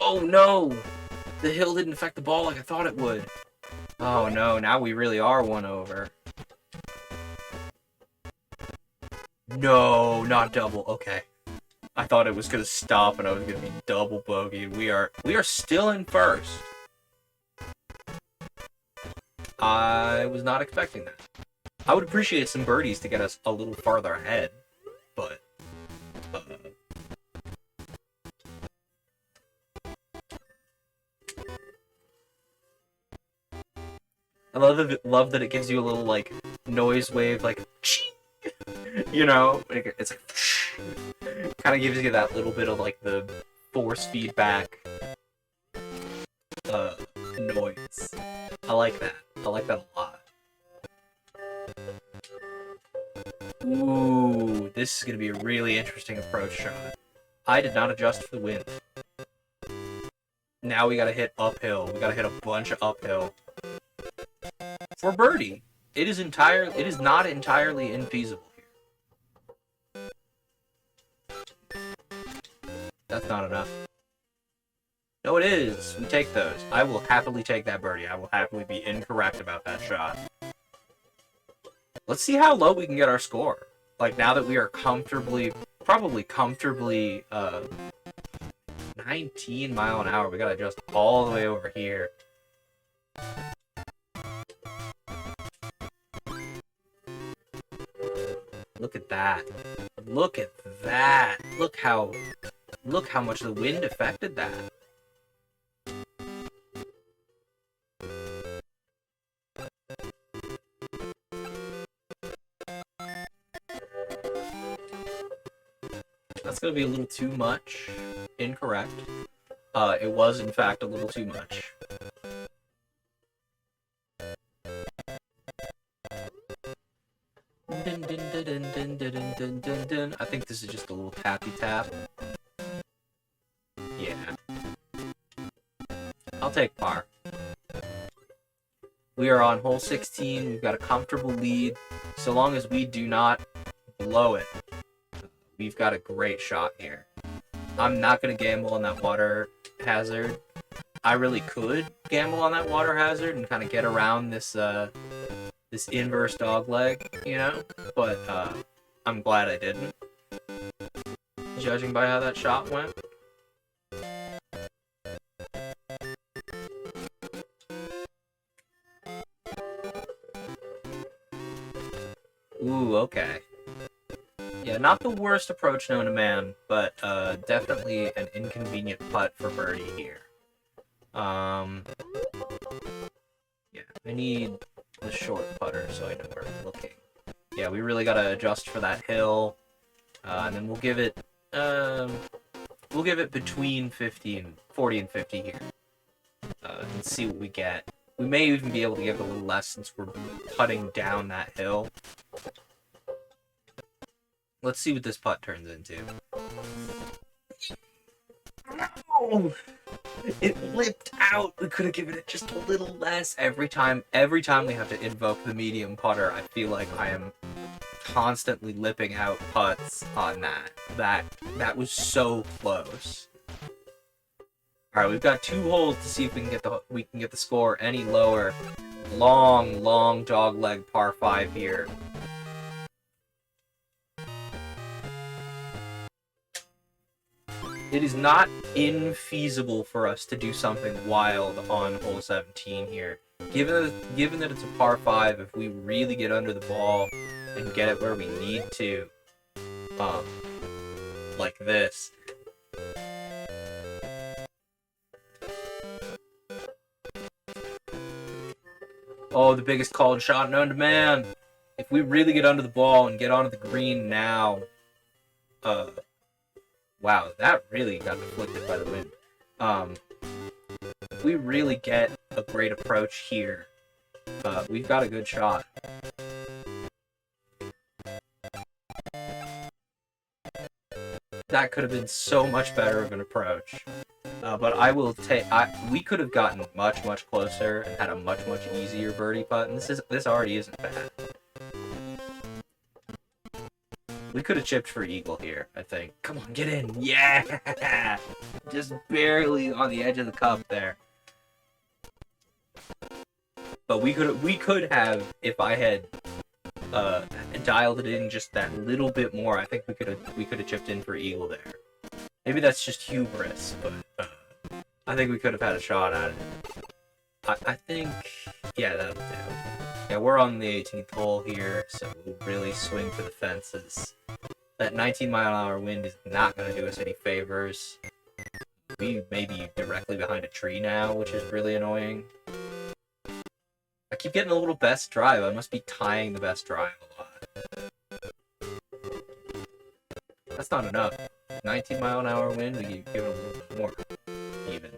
Oh no! The hill didn't affect the ball like I thought it would. Oh no, now we really are one over. No, not double. Okay. I thought it was gonna stop and I was gonna be double bogey. We are still in first. I was not expecting that. I would appreciate some birdies to get us a little farther ahead, but I love that it gives you a little like noise wave, like you know, it's like kind of gives you that little bit of like the force feedback noise. I like that. I like that a lot. Ooh, this is gonna be a really interesting approach shot. I did not adjust for the wind. Now we gotta hit uphill. We gotta hit a bunch of uphill for birdie. It is not entirely infeasible here. That's not enough. No, it is. We take those. I will happily take that birdie. I will happily be incorrect about that shot. Let's see how low we can get our score. Like, now that we are probably comfortably, 19 mile an hour, we gotta adjust all the way over here. Look at that. Look at that. Look how much the wind affected that. That's gonna be a little too much. Incorrect. It was in fact a little too much. I think this is just a little tappy tap. Yeah. I'll take par. We are on hole 16. We've got a comfortable lead. So long as we do not blow it, we've got a great shot here. I'm not going to gamble on that water hazard. I really could gamble on that water hazard and kind of get around this this inverse dogleg, you know? But I'm glad I didn't. Judging by how that shot went. Ooh, okay. Yeah, not the worst approach known to man, but definitely an inconvenient putt for birdie here. Yeah, I need the short putter so I know where I'm looking. Yeah, we really gotta adjust for that hill, and then we'll give it between 40 and 50 here, and see what we get. We may even be able to give it a little less since we're putting down that hill. Let's see what this putt turns into. No! It flipped out! We could have given it just a little less. Every time we have to invoke the medium putter, I feel like I am constantly lipping out putts on that. That was so close. Alright, we've got 2 holes to see if we can get the score any lower. Long dogleg par 5 here. It is not infeasible for us to do something wild on hole 17 here. Given that it's a par 5, if we really get under the ball and get it where we need to, like this. Oh, the biggest called shot known to man. If we really get under the ball and get onto the green now, wow, that really got deflected by the wind. If we really get a great approach here, we've got a good shot. That could have been so much better of an approach. But I will take. We could have gotten much closer and had a much easier birdie putt, and this already isn't bad. We could have chipped for eagle here, I think. Come on, get in. Yeah! Just barely on the edge of the cup there. But we could have, if I had dialed it in just that little bit more, I think we could have chipped in for Eagle there. Maybe that's just hubris, but I think we could have had a shot at it. I think, yeah, that'll do. Yeah, we're on the 18th hole here, so we'll really swing for the fences. That 19-mile-an-hour wind is not going to do us any favors. We may be directly behind a tree now, which is really annoying. I keep getting a little best drive. I must be tying the best drive a lot. That's not enough. 19-mile-an-hour wind, we give it a little more. Even.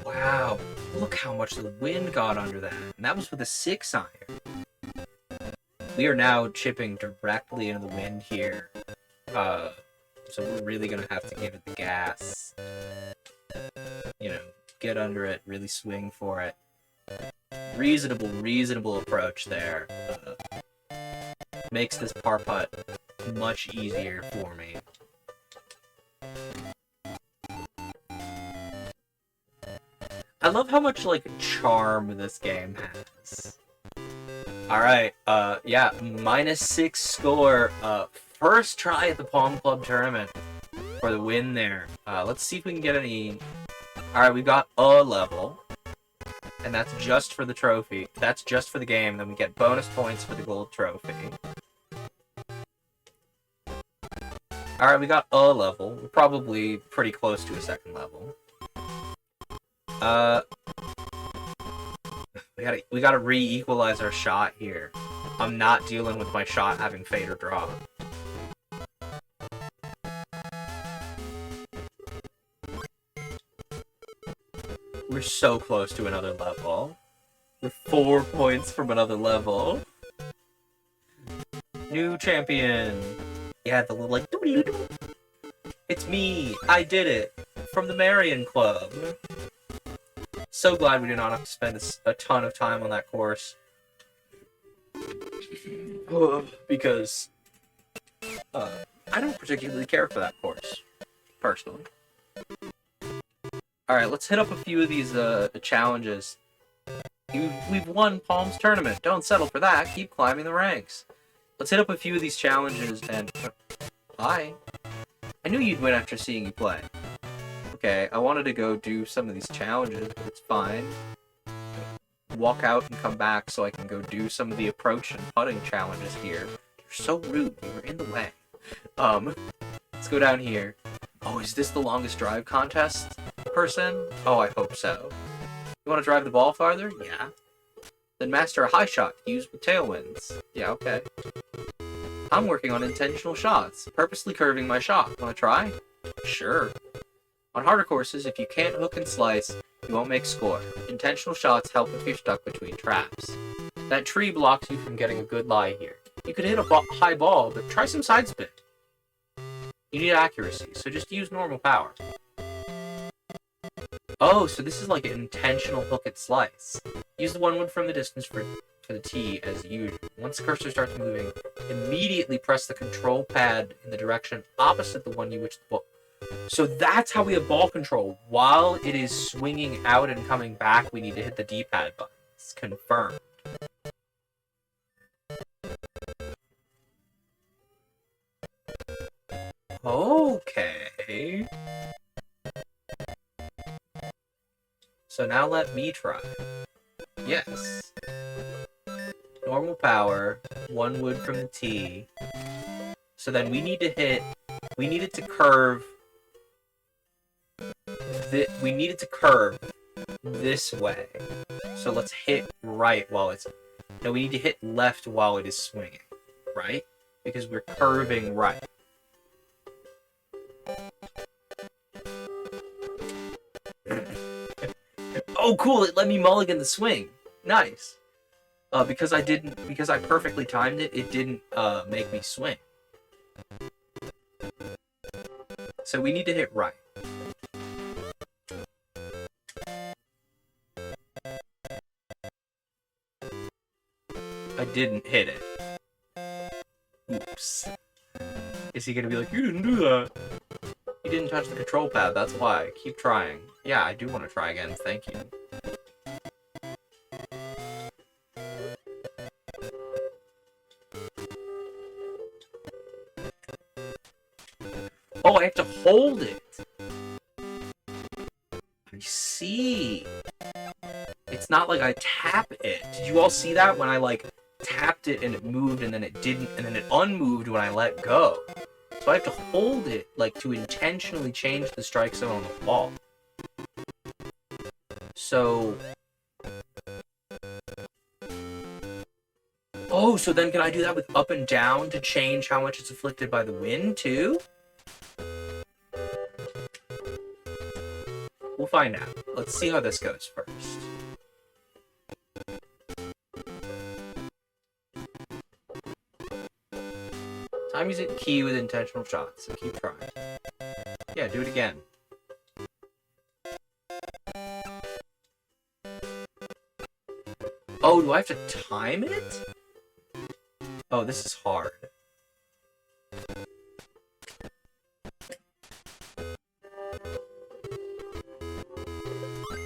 Wow. Look how much the wind got under that. And that was with a 6-iron. We are now chipping directly into the wind here. So we're really gonna have to give it the gas. You know, get under it, really swing for it. Reasonable approach there. Makes this par putt much easier for me. I love how much, like, charm this game has. Alright, yeah, -6 score, first try at the Palm Club tournament for the win there. Let's see if we can get any... Alright, we got a level, and that's just for the trophy. That's just for the game, then we get bonus points for the gold trophy. Alright, we got a level. We're probably pretty close to a second level. We gotta re-equalize our shot here. I'm not dealing with my shot having fade or draw. We're so close to another level. We're 4 points from another level. New champion. Yeah, the little like doo-doo-doo. It's me. I did it. From the Marion Club. So glad we did not have to spend a ton of time on that course. Because I don't particularly care for that course, personally. Alright, let's hit up a few of these challenges. We've won Palm's tournament. Don't settle for that. Keep climbing the ranks. Let's hit up a few of these challenges and... Hi. I knew you'd win after seeing you play. Okay, I wanted to go do some of these challenges, but it's fine. Walk out and come back so I can go do some of the approach and putting challenges here. You're so rude. You were in the way. Let's go down here. Oh, is this the longest drive contest person? Oh, I hope so. You want to drive the ball farther? Yeah. Then master a high shot used with tailwinds. Yeah, okay. I'm working on intentional shots, purposely curving my shot. Want to try? Sure. On harder courses, if you can't hook and slice, you won't make score. Intentional shots help if you're stuck between traps. That tree blocks you from getting a good lie here. You could hit a high ball, but try some side spin. You need accuracy, so just use normal power. Oh, so this is like an intentional hook and slice. Use the 1 wood from the distance for the tee as usual. Once the cursor starts moving, immediately press the control pad in the direction opposite the one you wish the ball. So that's how we have ball control. While it is swinging out and coming back, we need to hit the D-pad buttons. Confirmed. Okay. So now let me try. Yes. Normal power, 1 wood from the tee. So then we need it to curve. We need it to curve this way. So let's hit right while it's... No, we need to hit left while it is swinging. Right? Because we're curving right. Oh, cool! It let me mulligan the swing. Nice. Because I perfectly timed it, it didn't make me swing. So we need to hit right. I didn't hit it. Oops. Is he gonna be like, you didn't do that? You didn't touch the control pad, that's why. Keep trying. Yeah, I do want to try again, thank you. Oh, I have to hold it! I see. It's not like I tap it. Did you all see that when I, like, tapped it and it moved and then it didn't, and then it unmoved when I let go? So I have to hold it, like, to intentionally change the strike zone on the wall. So... Oh, so then can I do that with up and down to change how much it's afflicted by the wind, too? We'll find out. Let's see how this goes first. Time using key with intentional shots, so keep trying. Yeah, do it again. Oh, do I have to time it? Oh, this is hard.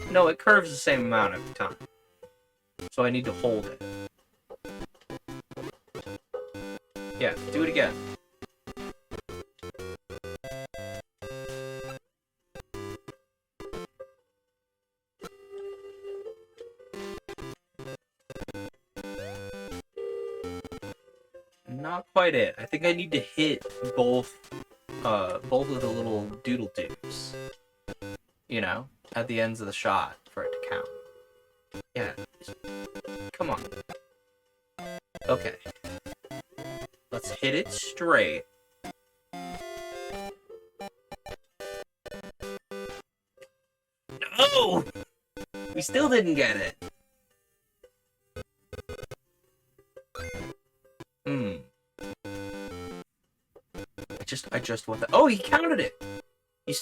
No, it curves the same amount every time. So I need to hold it. Yeah, do it again. Not quite it. I think I need to hit both of the little doodle doos. You know, at the ends of the shot for it to count. Yeah. Come on. Okay. Let's hit it straight. No! We still didn't get it. I just want that. Oh, he counted it! You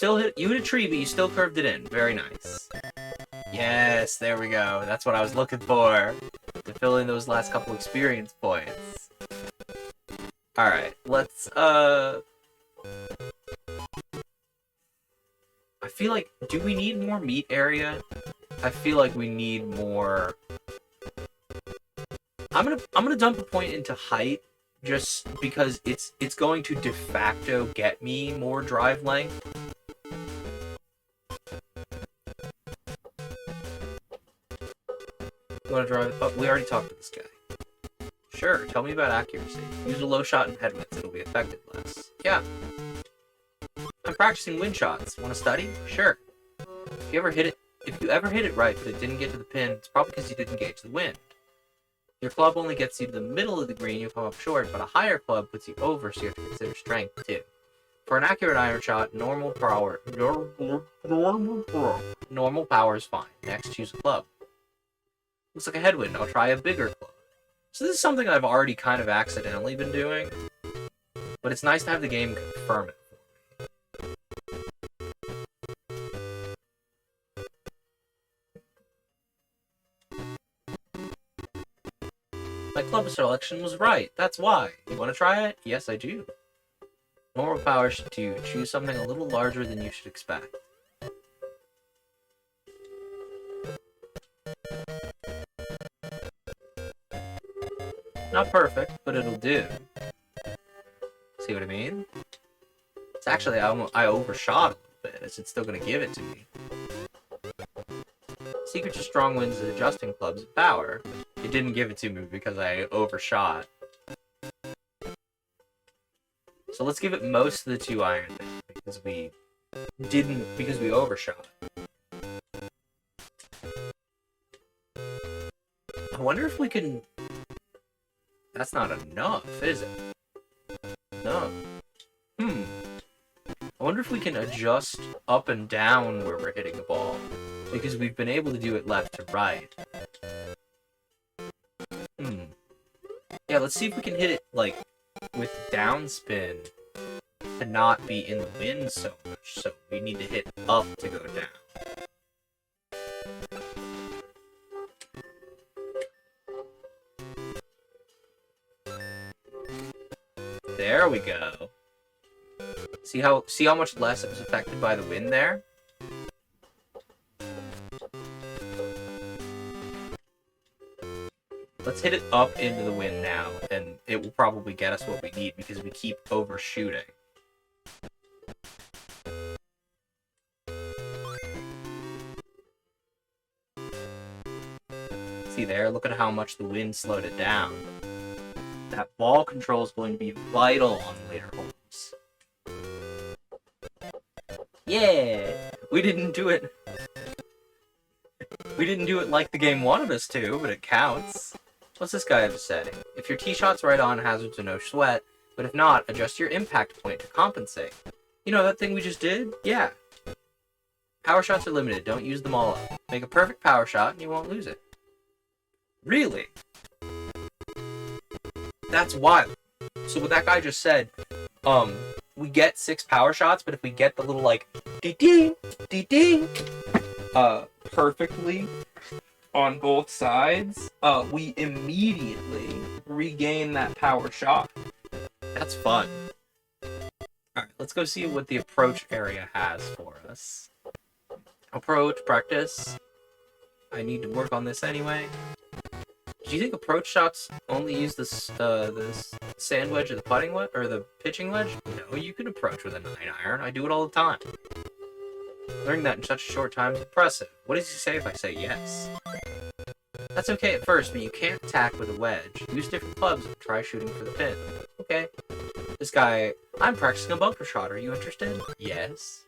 hit a tree, but you still curved it in. Very nice. Yes, there we go. That's what I was looking for. To fill in those last couple experience points. Alright, let's, I feel like, do we need more meat area? I feel like we need more... I'm gonna dump a point into height, just because it's going to de facto get me more drive length. You wanna drive? Oh, we already talked to this guy. Sure, tell me about accuracy. Use a low shot in headwinds, it'll be affected less. Yeah. I'm practicing wind shots. Wanna study? Sure. If you ever hit it right, but it didn't get to the pin, it's probably because you didn't gauge the wind. Your club only gets you to the middle of the green, you'll come up short, but a higher club puts you over, so you have to consider strength, too. For an accurate iron shot, normal power is fine. Next, choose a club. Looks like a headwind. I'll try a bigger club. So this is something I've already kind of accidentally been doing, but it's nice to have the game confirm it. My club selection was right. That's why. You want to try it? Yes, I do. Normal power should do. Choose something a little larger than you should expect. Not perfect, but it'll do. See what I mean? It's actually, I overshot a little bit. Is it still going to give it to me? Secret to strong winds is adjusting clubs of power. It didn't give it to me because I overshot. So let's give it most of the 2 iron things because we overshot. I wonder if we can... That's not enough, is it? No. I wonder if we can adjust up and down where we're hitting the ball. Because we've been able to do it left to right. Yeah, let's see if we can hit it, like, with downspin to not be in the wind so much. So we need to hit up to go down. There we go. See how much less it was affected by the wind there? Let's hit it up into the wind now, and it will probably get us what we need because we keep overshooting. See there? Look at how much the wind slowed it down. That ball control is going to be vital on later holes. Yeah! We didn't do it. We didn't do it like the game wanted us to, but it counts. What's this guy have to say? If your tee shot's right on, hazards are no sweat, but if not, adjust your impact point to compensate. You know that thing we just did? Yeah. Power shots are limited, don't use them all up. Make a perfect power shot and you won't lose it. Really? That's wild. So what that guy just said, we get 6 power shots, but if we get the little like dee-ding, dee-ding, perfectly on both sides, we immediately regain that power shot. That's fun. Alright, let's go see what the approach area has for us. Approach, practice. I need to work on this anyway. Do you think approach shots only use this sand wedge or the putting wedge or the pitching wedge? No, you can approach with a 9-iron. I do it all the time. Learning that in such a short time is impressive. What does he say if I say yes? That's okay at first, but you can't attack with a wedge. Use different clubs and try shooting for the pin. Okay. This guy, I'm practicing a bunker shot. Are you interested? Yes.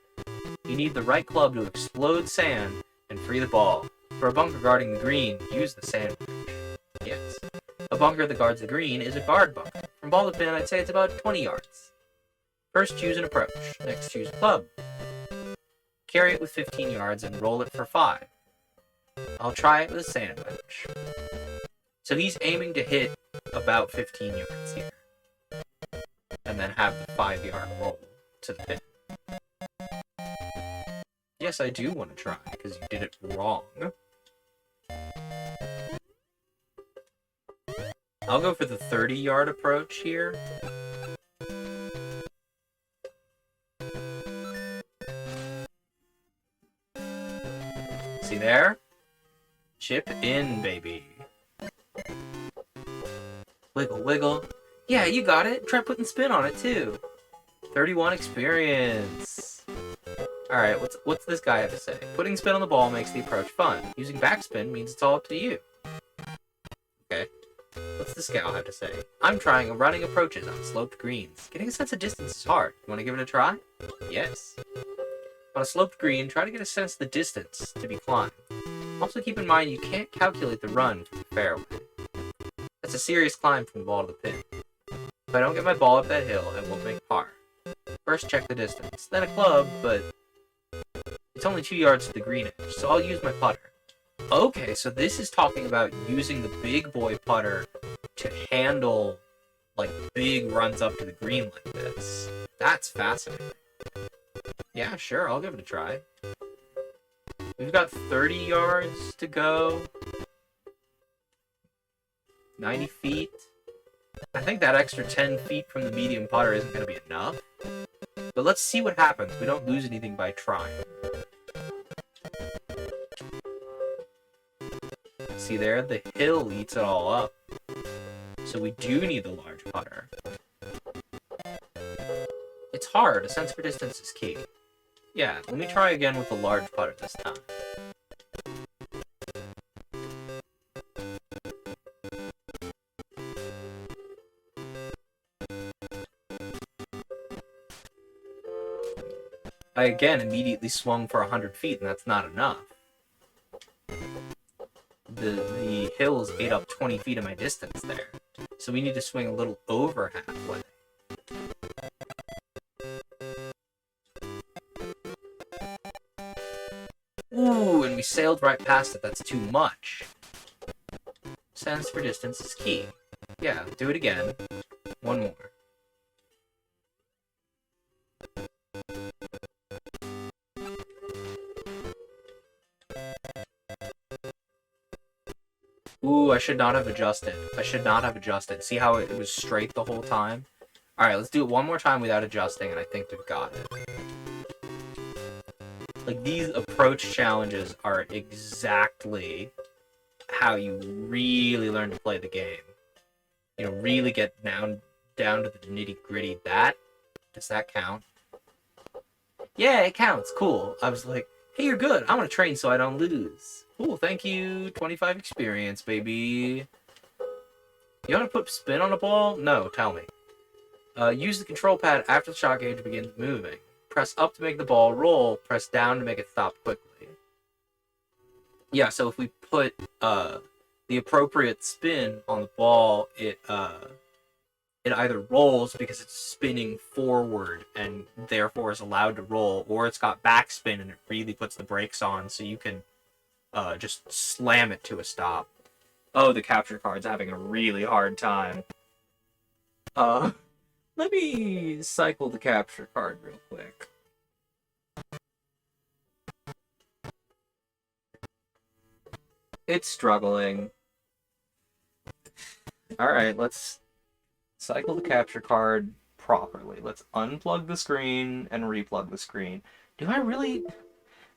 You need the right club to explode sand and free the ball. For a bunker guarding the green, use the sand wedge. Yes. A bunker that guards the green is a guard bunker. From ball to pin, I'd say it's about 20 yards. First, choose an approach. Next, choose a club. Carry it with 15 yards and roll it for 5. I'll try it with a sand wedge. So he's aiming to hit about 15 yards here. And then have the 5-yard roll to the pin. Yes, I do want to try, because you did it wrong. I'll go for the 30-yard approach here. See there? Chip in, baby. Wiggle, wiggle. Yeah, you got it. Try putting spin on it, too. 31 experience. Alright, what's this guy have to say? Putting spin on the ball makes the approach fun. Using backspin means it's all up to you. Okay. What's this gal have to say? I'm trying running approaches on sloped greens. Getting a sense of distance is hard. You want to give it a try? Yes. On a sloped green, try to get a sense of the distance to be climbed. Also keep in mind you can't calculate the run from the fairway. That's a serious climb from the ball to the pin. If I don't get my ball up that hill, I won't make par. First check the distance, then a club, but it's only 2 yards to the green edge, so I'll use my putter. Okay, so this is talking about using the big boy putter to handle, like, big runs up to the green like this. That's fascinating. Yeah, sure, I'll give it a try. We've got 30 yards to go. 90 feet. I think that extra 10 feet from the medium putter isn't going to be enough. But let's see what happens. We don't lose anything by trying. See there? The hill eats it all up. So we do need the large putter. It's hard. A sense for distance is key. Yeah, let me try again with the large putter this time. I again immediately swung for 100 feet, and that's not enough. The hills ate up 20 feet of my distance there. So we need to swing a little over halfway. Ooh, and we sailed right past it. That's too much. Sense for distance is key. Yeah, do it again. One more. Ooh, I should not have adjusted. I should not have adjusted. See how it was straight the whole time? Alright, let's do it one more time without adjusting, and I think we've got it. Like, these approach challenges are exactly how you really learn to play the game. You know, really get down to the nitty-gritty. Does that count? Yeah, it counts. Cool. I was like, hey, you're good. I'm gonna train so I don't lose. Cool, thank you. 25 experience, baby. You wanna put spin on a ball? No, tell me. Use the control pad after the shot gauge begins moving. Press up to make the ball roll. Press down to make it stop quickly. Yeah, so if we put the appropriate spin on the ball, it either rolls because it's spinning forward and therefore is allowed to roll, or it's got backspin and it really puts the brakes on so you can just slam it to a stop. Oh, the capture card's having a really hard time. Let me cycle the capture card real quick. It's struggling. Alright, let's cycle the capture card properly. Let's unplug the screen and replug the screen. Do I really...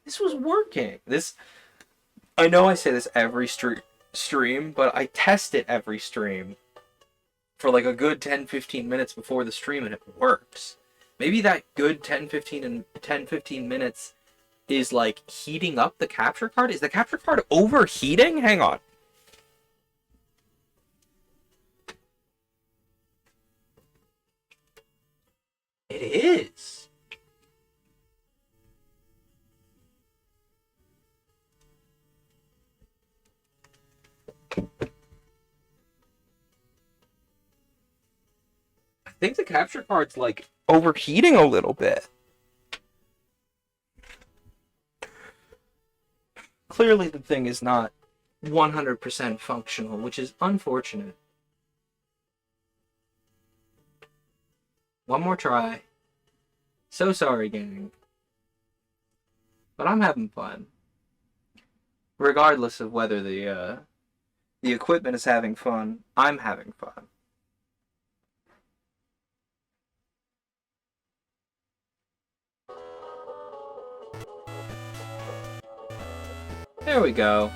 This was working. I know I say this every stream, but I test it every stream for like a good 10-15 minutes before the stream, and it works. Maybe that good 10-15 minutes is like heating up the capture card. Is the capture card overheating? Hang on. It is. I think the capture card's like overheating a little bit. Clearly the thing is not 100% functional, which is unfortunate. One more try. So sorry, gang. But I'm having fun. Regardless of whether the equipment is having fun, I'm having fun. There we go.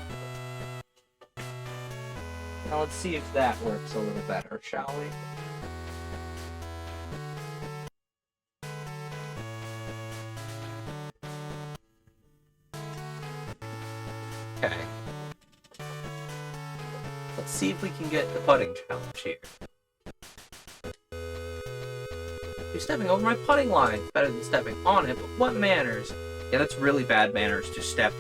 Now let's see if that works a little better, shall we? Okay. Let's see if we can get the putting challenge here. You're stepping over my putting line. It's better than stepping on it, but what manners? Yeah, that's really bad manners to step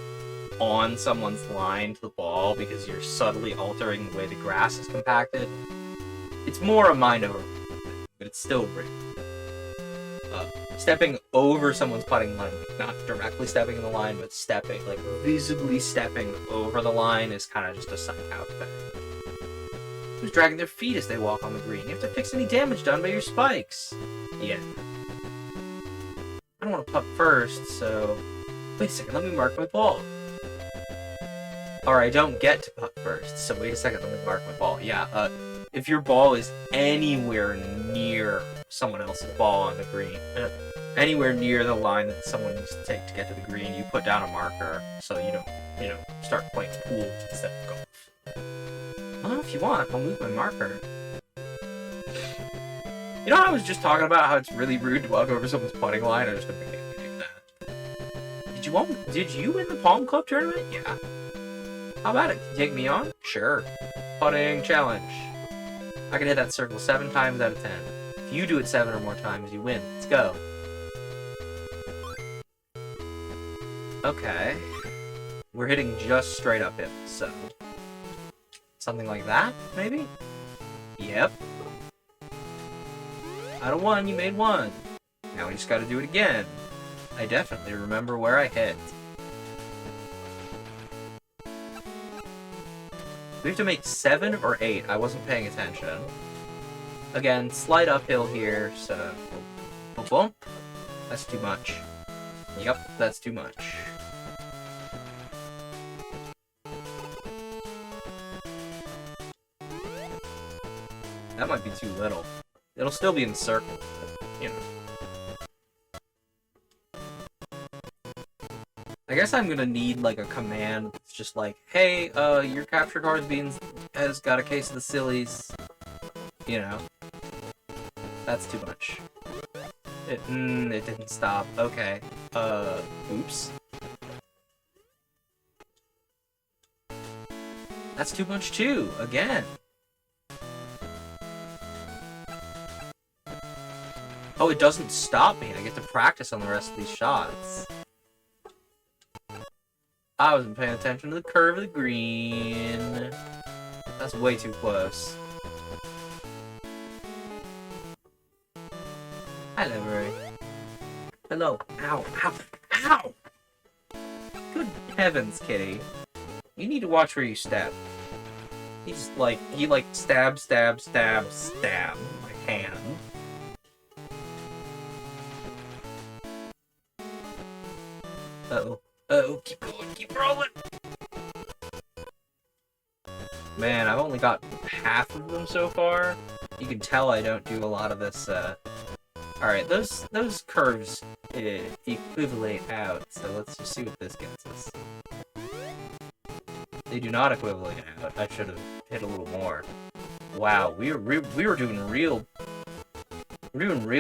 on someone's line to the ball because you're subtly altering the way the grass is compacted. It's more a mind over, but it's still rude. Stepping over someone's putting line, like not directly stepping in the line, but stepping, like visibly stepping over the line is kind of just a sign out thing. Who's dragging their feet as they walk on the green? You have to fix any damage done by your spikes. Yeah. I don't want to putt first, so... Wait a second, let me mark my ball. Or I don't get to putt first, so wait a second, let me mark my ball. Yeah, if your ball is anywhere near someone else's ball on the green, anywhere near the line that someone needs to take to get to the green, you put down a marker so you don't, start playing pool instead of golf. Well, if you want, I'll move my marker. You know how I was just talking about how it's really rude to walk over someone's putting line? I just don't think I can do that. Did you win the Palm Club tournament? Yeah. How about it? Can you take me on? Sure. Putting challenge. I can hit that circle 7 times out of 10. If you do it 7 or more times, you win. Let's go. Okay. We're hitting just straight up hip, so... something like that, maybe? Yep. Out of 1, you made 1. Now we just gotta do it again. I definitely remember where I hit. We have to make 7 or 8. I wasn't paying attention. Again, slight uphill here, so... Boom, boom. That's too much. Yep, that's too much. That might be too little. It'll still be in the circle, you know. I guess I'm gonna need, like, a command that's just like, hey, your capture card's has got a case of the sillies. You know. That's too much. It didn't stop. Okay. Oops. That's too much too, again. Oh, it doesn't stop me. I get to practice on the rest of these shots. I wasn't paying attention to the curve of the green. That's way too close. Hello, Rory. Hello. Ow, ow, ow! Good heavens, kitty. You need to watch where you stab. He stab, stab, stab, stab my hand. Uh-oh. Uh-oh, keep going, keep rolling! Man, I've only got half of them so far. You can tell I don't do a lot of this, Alright, those curves equivalate out, so let's just see what this gets us. They do not equivalate out. I should have hit a little more. Wow, we were doing real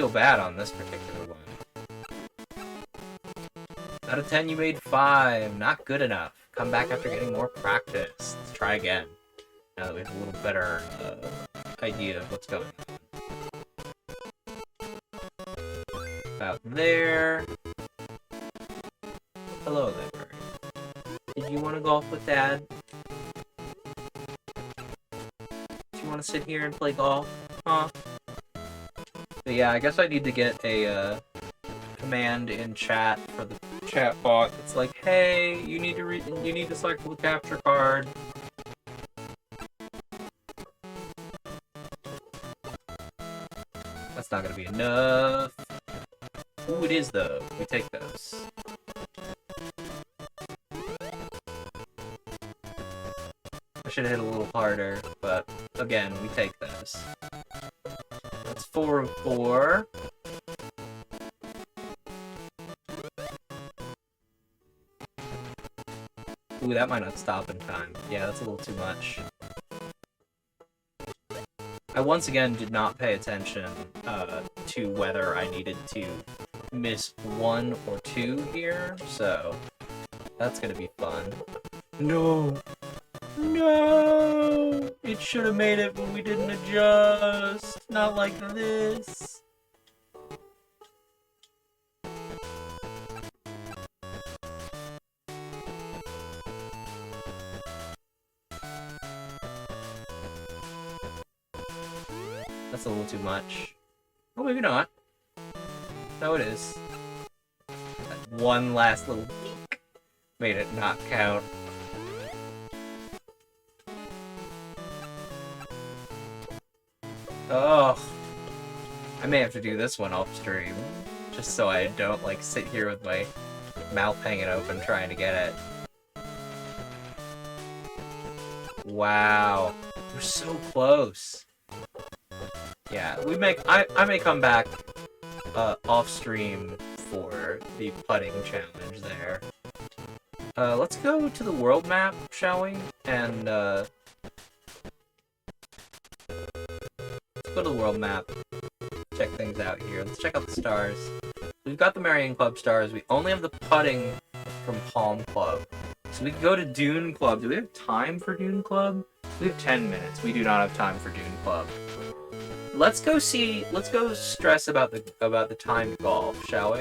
bad on this particular one. Out of 10, you made 5. Not good enough. Come back after getting more practice. Let's try again. Now that we have a little better idea of what's going on. About there. Hello there. Did you want to golf with Dad? Do you want to sit here and play golf? Huh? But yeah, I guess I need to get a command in chat for the chat bot. It's like, hey, you need to cycle the capture card. That's not gonna be enough. Ooh, it is though. We take those. I should have hit a little harder, but again, we take those. That's 4 of 4. Ooh, that might not stop in time. Yeah, that's a little too much. I once again did not pay attention to whether I needed to miss 1 or 2 here, so that's gonna be fun. No! No! It should have made it, but we didn't adjust! Not like this! That's a little too much. Oh, maybe not. No, it is. That one last little peek made it not count. Oh, I may have to do this one off stream, just so I don't, like, sit here with my mouth hanging open trying to get it. Wow, we're so close. Yeah, I may come back off stream for the putting challenge there. Let's go to the world map, shall we? And let's go to the world map. Check things out here. Let's check out the stars. We've got the Marion Club stars. We only have the putting from Palm Club. So we can go to Dune Club. Do we have time for Dune Club? We have 10 minutes. We do not have time for Dune Club. Let's go stress about the timed golf, shall we?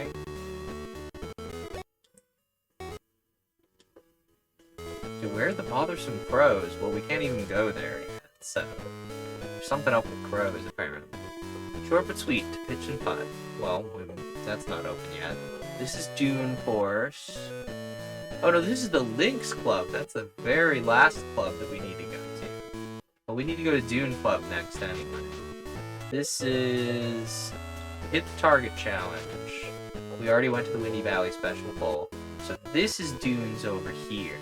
Dude, where are the bothersome crows? Well, we can't even go there yet, so there's something up with crows, apparently. Short but sweet, to pitch and putt. Well, that's not open yet. This is Dune Course. Oh no, this is the Lynx Club. That's the very last club that we need to go to. Well, we need to go to Dune Club next anyway. This is Hit the Target Challenge. We already went to the Windy Valley Special Bowl. So this is Dunes over here.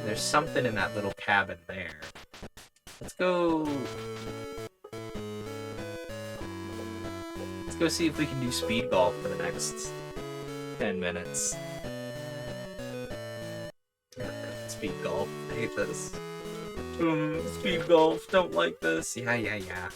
There's something in that little cabin there. Let's go Let's go see if we can do speed golf for the next 10 minutes. Speed golf. I hate this. Speed golf. Don't like this. Yeah.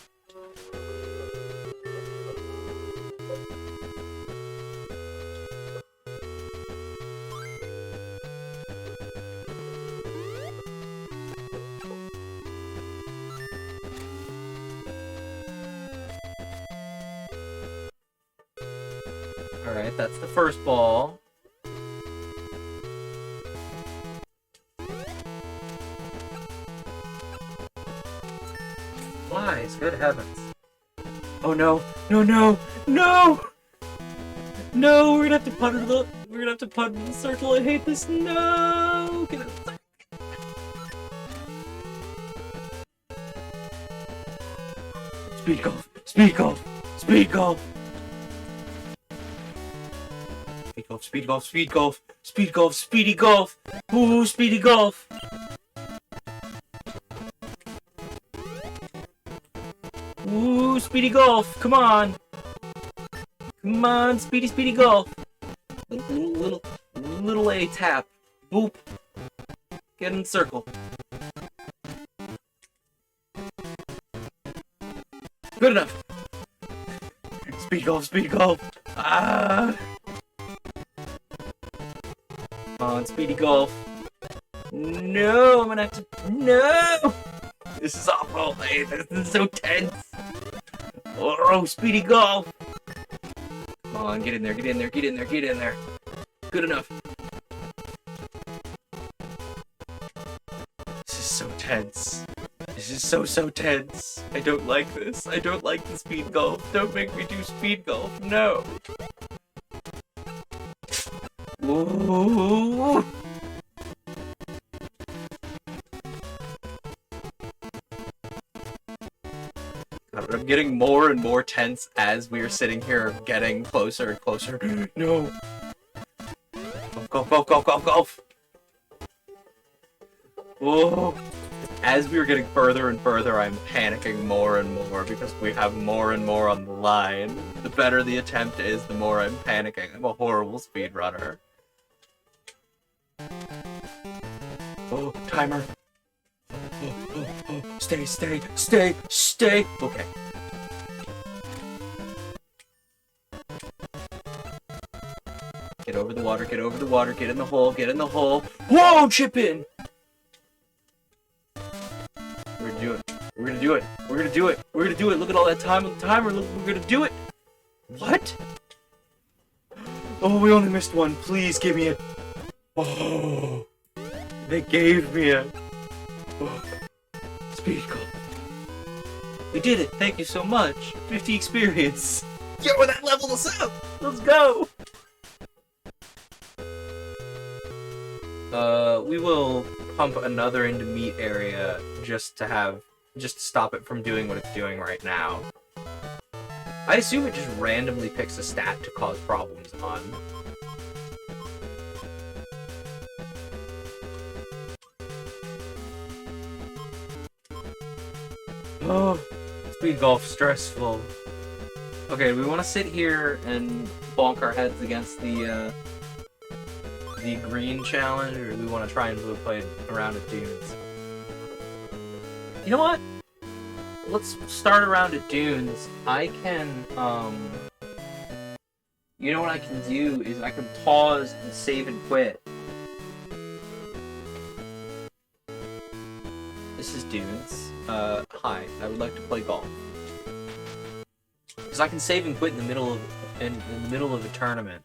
Alright, that's the first ball. Flies, good heavens. Oh no, no! No, we're gonna have to putt it up. We're gonna have to putt in the circle. I hate this. No! Get it. Speed golf! Speed golf! Speed golf! Speed golf, speed golf, speed golf, speedy golf! Ooh, speedy golf! Ooh, speedy golf! Come on! Come on, speedy golf! Little A tap. Boop. Get in the circle. Good enough! Speed golf, speed golf! Ah! Come on, speedy golf. No, I'm gonna have to. No! This is awful. This is so tense. Oh, speedy golf. Come on, get in there, get in there, get in there, get in there. Good enough. This is so tense. This is so tense. I don't like this. I don't like the speed golf. Don't make me do speed golf. No. Ooh. God, I'm getting more and more tense as we are sitting here getting closer and closer. No. Golf. Whoa. As we are getting further and further, I'm panicking more and more because we have more and more on the line. The better the attempt is, the more I'm panicking. I'm a horrible speedrunner. Oh, timer. Oh. Stay. Okay. Get over the water, get in the hole. Whoa, chip in! We're gonna do it. Look at all that time on the timer. Look, we're gonna do it. What? Oh, we only missed one. Please give me it. Oh, they gave me it. Oh. Speed golf. We did it. Thank you so much. 50 experience. Yo, that leveled us up. Let's go. We will pump another into meat area just to stop it from doing what it's doing right now. I assume it just randomly picks a stat to cause problems on. Oh, speed golf, stressful. Okay, we want to sit here and bonk our heads against the green challenge, or we want to try and play around at dunes? You know what? Let's start around at dunes. I can, you know what I can do is I can pause and save and quit. This is dunes. Hi, I would like to play golf. Because I can save and quit in the middle of a tournament.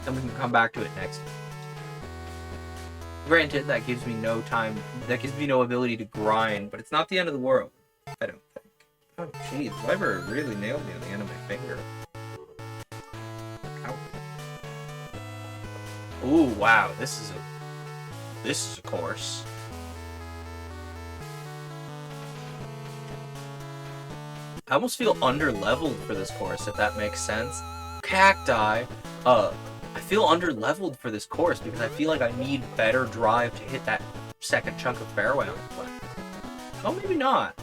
Then we can come back to it next. Granted, that gives me no time. That gives me no ability to grind, but it's not the end of the world. I don't think. Oh, jeez, Weber really nailed me on the end of my finger. Ow. Ooh, wow, this is a course. I almost feel under-leveled for this course, if that makes sense. Cacti. I feel under-leveled for this course because I feel like I need better drive to hit that second chunk of fairway on the play. Oh, maybe not.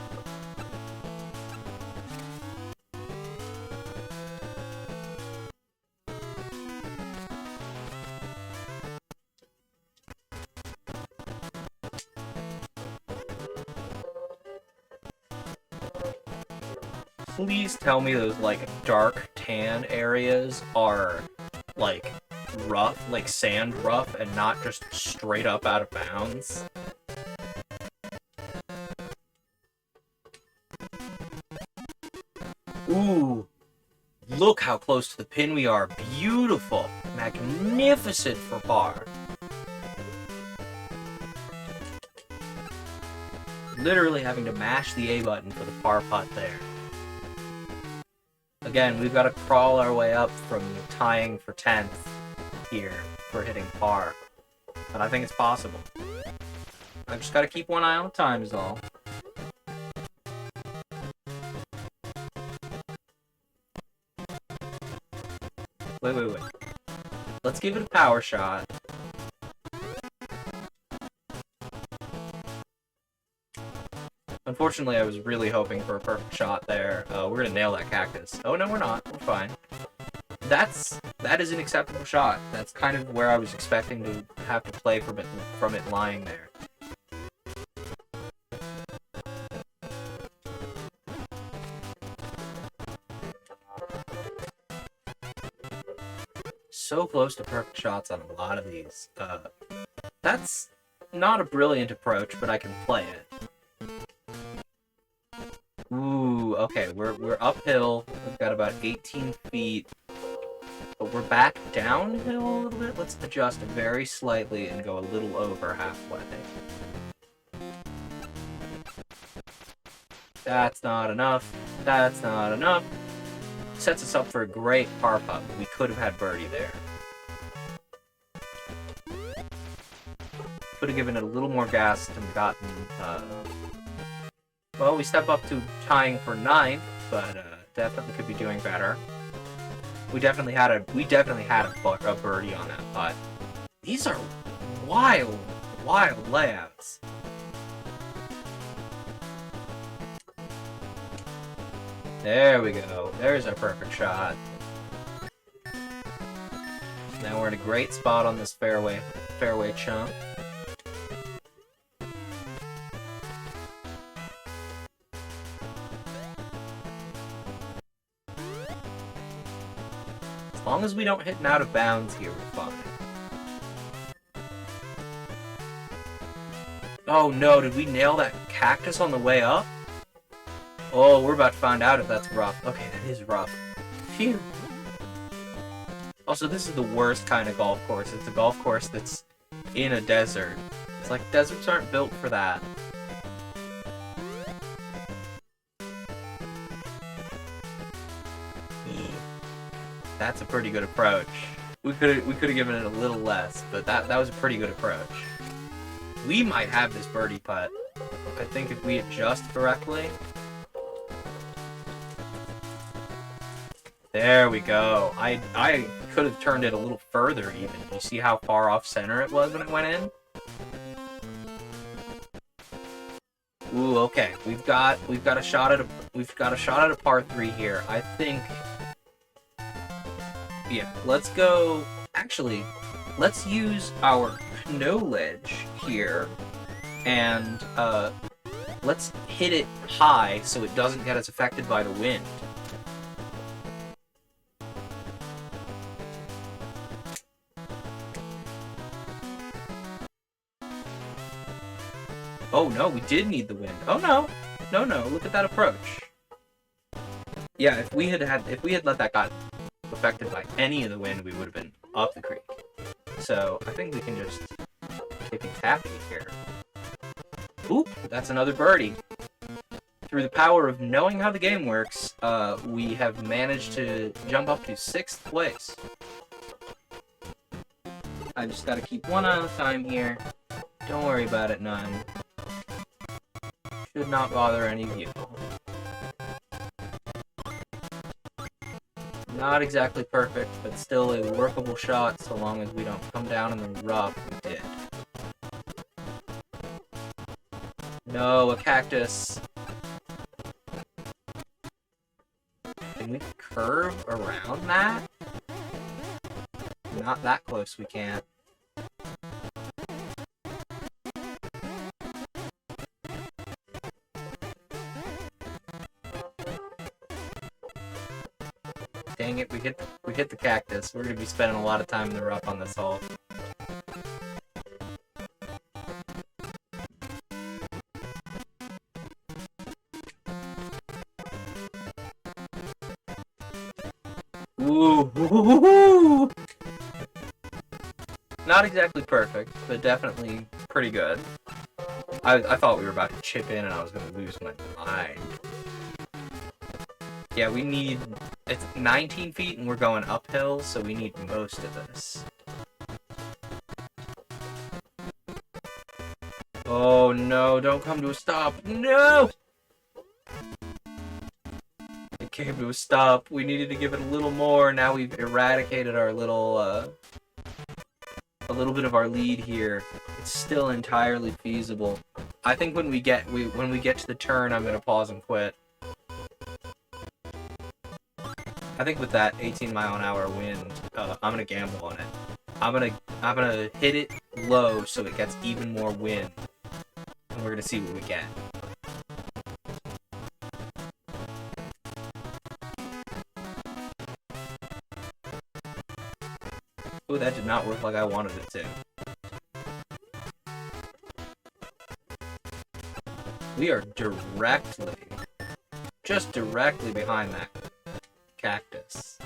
please tell me those, like, dark tan areas are, like, rough, like sand rough, and not just straight up out of bounds. Ooh, look how close to the pin we are. Beautiful. Magnificent for par. Literally having to mash the A button for the par putt there. Again, we've got to crawl our way up from tying for 10th here for hitting par. But I think it's possible. I've just got to keep one eye on the time is all. Wait. Let's give it a power shot. Unfortunately, I was really hoping for a perfect shot there. We're gonna nail that cactus. Oh, no, we're not. We're fine. That is an acceptable shot. That's kind of where I was expecting to have to play from it lying there. So close to perfect shots on a lot of these. That's not a brilliant approach, but I can play it. Ooh, okay, we're uphill. We've got about 18 feet. But we're back downhill a little bit. Let's adjust very slightly and go a little over halfway. That's not enough. That's not enough. Sets us up for a great par putt. We could have had birdie there. Could have given it a little more gas and gotten, well, we step up to tying for 9th, but definitely could be doing better. We definitely had a birdie on that putt. These are wild layouts. There we go. There's our perfect shot. Now we're in a great spot on this fairway chunk. As long as we don't hit an out of bounds here, we're fine. Oh no, did we nail that cactus on the way up? Oh, we're about to find out if that's rough. Okay, that is rough. Phew. Also, this is the worst kind of golf course. It's a golf course that's in a desert. It's like, deserts aren't built for that. That's a pretty good approach. We could have given it a little less, but that was a pretty good approach. We might have this birdie putt. I think if we adjust correctly. There we go. I could have turned it a little further even. You see how far off center it was when it went in? Ooh, okay. We've got a shot at a par 3 here. I think. Yeah, let's go. Actually, let's use our no ledge here, and let's hit it high so it doesn't get as affected by the wind. Oh no, we did need the wind. Oh no, no, look at that approach. Yeah, if we had let that got affected by any of the wind, we would have been up the creek. So I think we can just tippy-tappy here. Oop, that's another birdie. Through the power of knowing how the game works, we have managed to jump up to 6th place. I just gotta keep one eye on the time here. Don't worry about it, none. Should not bother any of you. Not exactly perfect, but still a workable shot so long as we don't come down in the rough. We did. No, a cactus. Can we curve around that? Not that close, we can't. Dang it, we hit the cactus. We're gonna be spending a lot of time in the rough on this hole. Ooh. Not exactly perfect, but definitely pretty good. I thought we were about to chip in and I was gonna lose my mind. Yeah, we need... It's 19 feet and we're going uphill, so we need most of this. Oh no, don't come to a stop. No! It came to a stop. We needed to give it a little more. Now we've eradicated our little, a little bit of our lead here. It's still entirely feasible. I think when we get to the turn, I'm gonna pause and quit. I think with that 18-mile-an-hour wind, I'm gonna gamble on it. I'm gonna hit it low so it gets even more wind, and we're gonna see what we get. Ooh, that did not work like I wanted it to. We are just directly behind that cactus.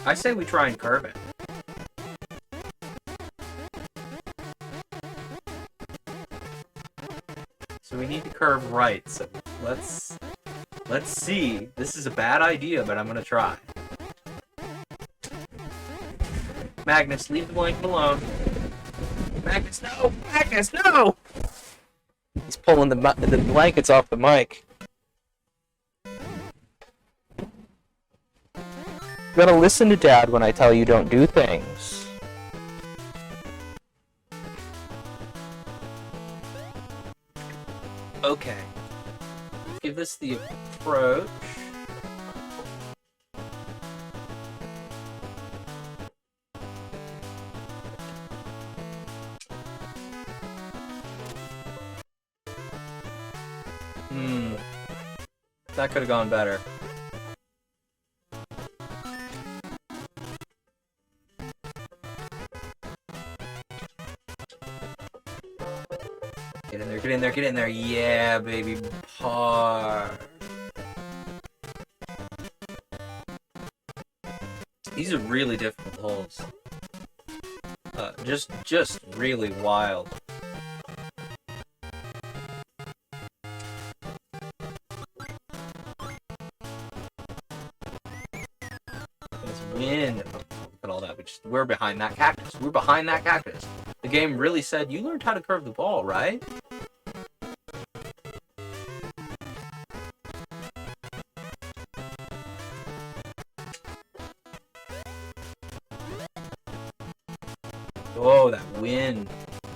I say we try and curve it. So we need to curve right, so let's see. This is a bad idea, but I'm gonna try. Magnus, leave the blanket alone. Magnus, no! Magnus, no! He's pulling the blankets off the mic. You gotta listen to Dad when I tell you don't do things. Okay. Let's give this the approach. That could have gone better. Get in there, get in there, get in there. Yeah, baby. Par. These are really difficult holes. Just really wild. There's wind. Oh, look at all that. We're behind that cactus. We're behind that cactus. The game really said, you learned how to curve the ball, right? Oh, that wind.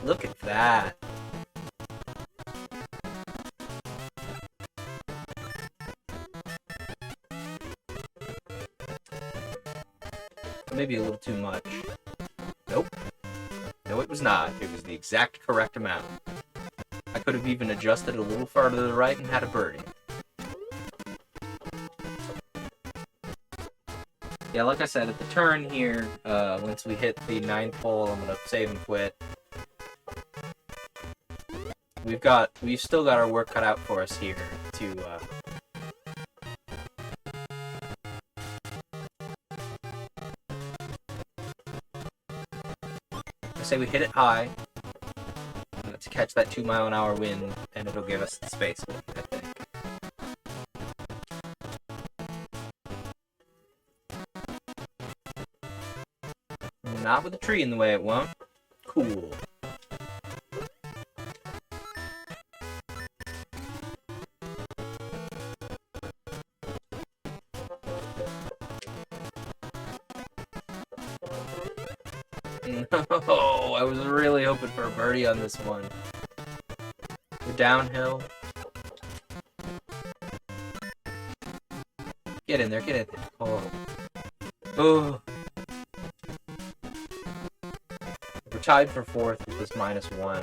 Look at that. Maybe a little too much. Nope. No, it was not. It was the exact correct amount. I could have even adjusted it a little farther to the right and had a birdie. Yeah, like I said, at the turn here, once we hit the 9th hole, I'm gonna save and quit. We've still got our work cut out for us here to, I say we hit it high to catch that 2-mile-an-hour wind, and it'll give us the space, I think. Not with the tree in the way, it won't. Cool. No, I was really hoping for a birdie on this one. We're downhill. Get in there, get in there. Oh. Oh. We're tied for 4th with this -1.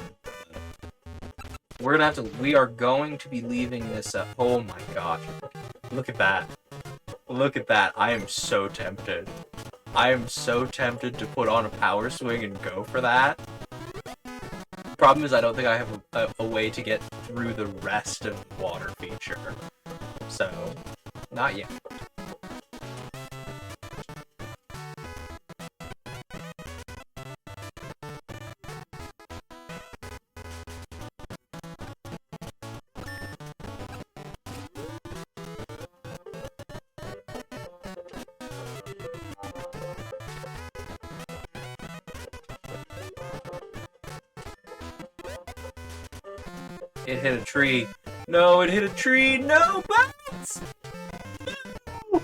We're gonna have to, we are going to be leaving this up. Oh my gosh. Look at that. Look at that. I am so tempted. I am so tempted to put on a power swing and go for that. Problem is, I don't think I have a way to get through the rest of the water feature. So, not yet. It hit a tree. No, it hit a tree. No, bounce! No!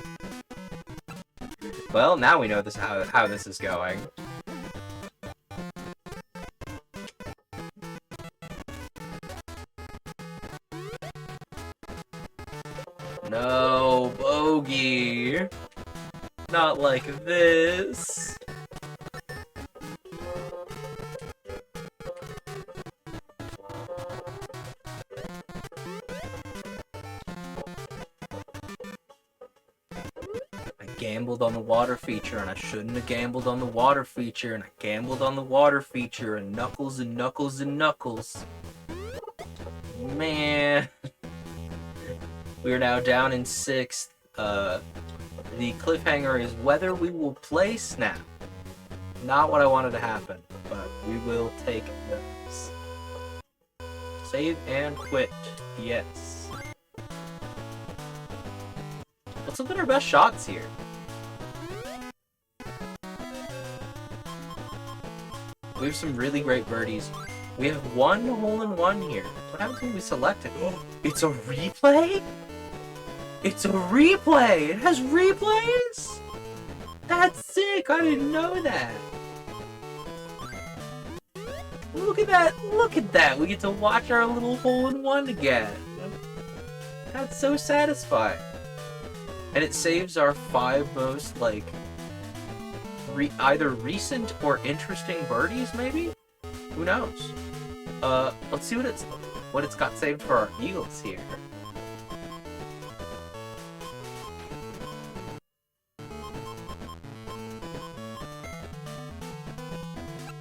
Well, now we know this how this is going. No, bogey. Not like this. Gambled on the water feature, and I shouldn't have gambled on the water feature, and I gambled on the water feature, and knuckles and knuckles and knuckles. Man. We are now down in 6th. The cliffhanger is whether we will play Snap. Not what I wanted to happen, but we will take those. Save and quit. Yes. Let's look at our best shots here. We have some really great birdies. We have 1 hole-in-1 here. What happens when we select it? Oh, it's a replay? It's a replay! It has replays? That's sick! I didn't know that. Look at that! Look at that! We get to watch our little hole-in-1 again. That's so satisfying. And it saves our 5 most, like, either recent or interesting birdies, maybe? Who knows? Let's see what it's got saved for our eagles here.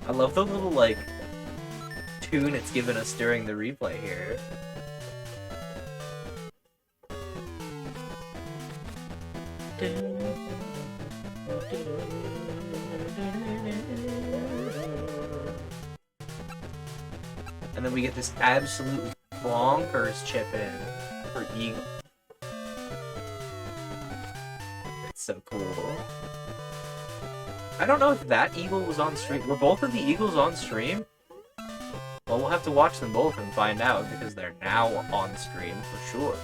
I love the little, like, tune it's given us during the replay here. And then we get this absolute bonkers chip in for eagle. It's so cool. I don't know if that eagle was on stream. Were both of the eagles on stream? Well, we'll have to watch them both and find out, because they're now on stream for sure.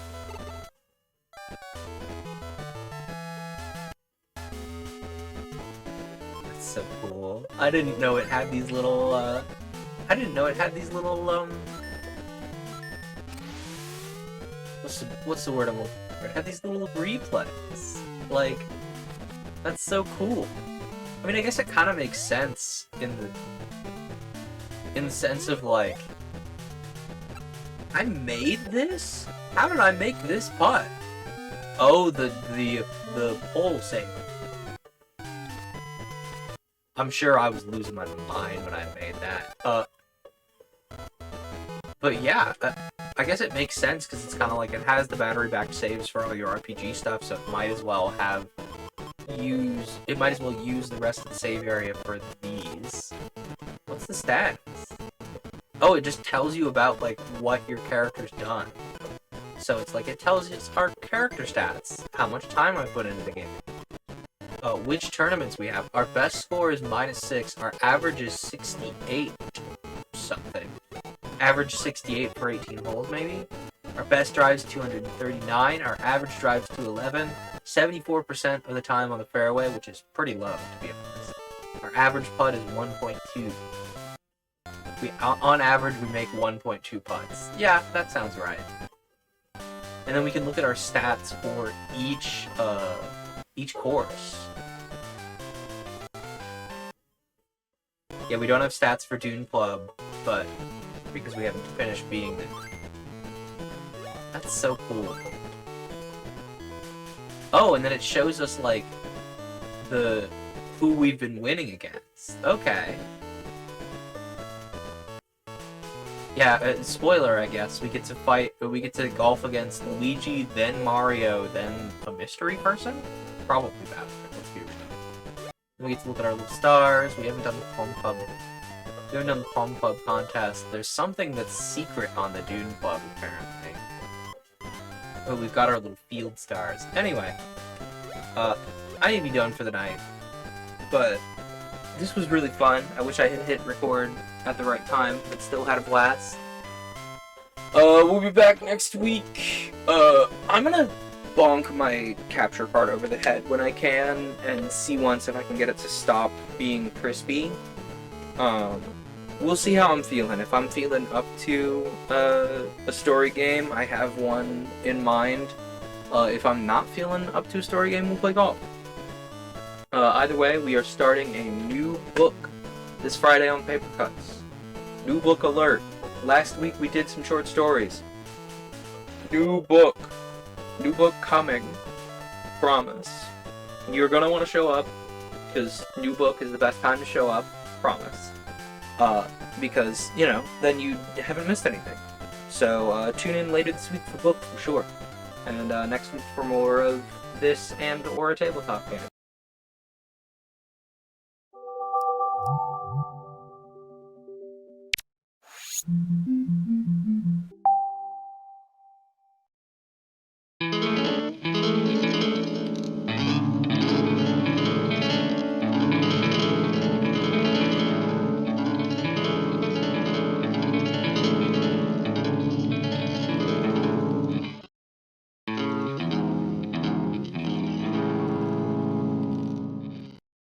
That's so cool. I didn't know it had these little, what's the word I'm looking for? It had these little replays. Like, that's so cool. I mean, I guess it kind of makes sense in the sense of, like, I made this? How did I make this putt? Oh, the pole save. I'm sure I was losing my mind when I made that. But yeah, I guess it makes sense, because it's kind of like it has the battery backed saves for all your RPG stuff, so it might as well use the rest of the save area for these. What's the stats? Oh, it just tells you about, like, what your character's done. So it's like, it tells you our character stats, how much time I put into the game. Which tournaments we have. Our best score is -6. Our average is 68 something. Average 68 for 18 holes, maybe? Our best drive's 239. Our average drive's 211. 74% of the time on the fairway, which is pretty low, to be honest. Our average putt is 1.2. On average, we make 1.2 putts. Yeah, that sounds right. and then we can look at our stats for each course. Yeah, we don't have stats for Dune Club, but because we haven't finished being there. That's so cool. Oh, and then it shows us, like, who we've been winning against. Okay. Yeah, spoiler, I guess. We get to golf against Luigi, then Mario, then a mystery person? Probably Bowser, let's be real. We get to look at our little stars. We haven't done the Palm Club. We haven't done the Palm Club contest. There's something that's secret on the Dune Club, apparently. Oh, we've got our little field stars. Anyway, I need to be done for the night. But this was really fun. I wish I had hit record at the right time, but still had a blast. We'll be back next week. I'm gonna bonk my capture card over the head when I can, and see once if I can get it to stop being crispy. We'll see how I'm feeling. If I'm feeling up to a story game, I have one in mind. If I'm not feeling up to a story game, we'll play golf. Either way, we are starting a new book this Friday on Paper Cuts. New book alert. Last week we did some short stories. New book. New book coming. Promise. You're gonna want to show up, because new book is the best time to show up. Promise. Because, you know, then you haven't missed anything. So, tune in later this week for book, for sure. And, next week for more of this and or a tabletop game.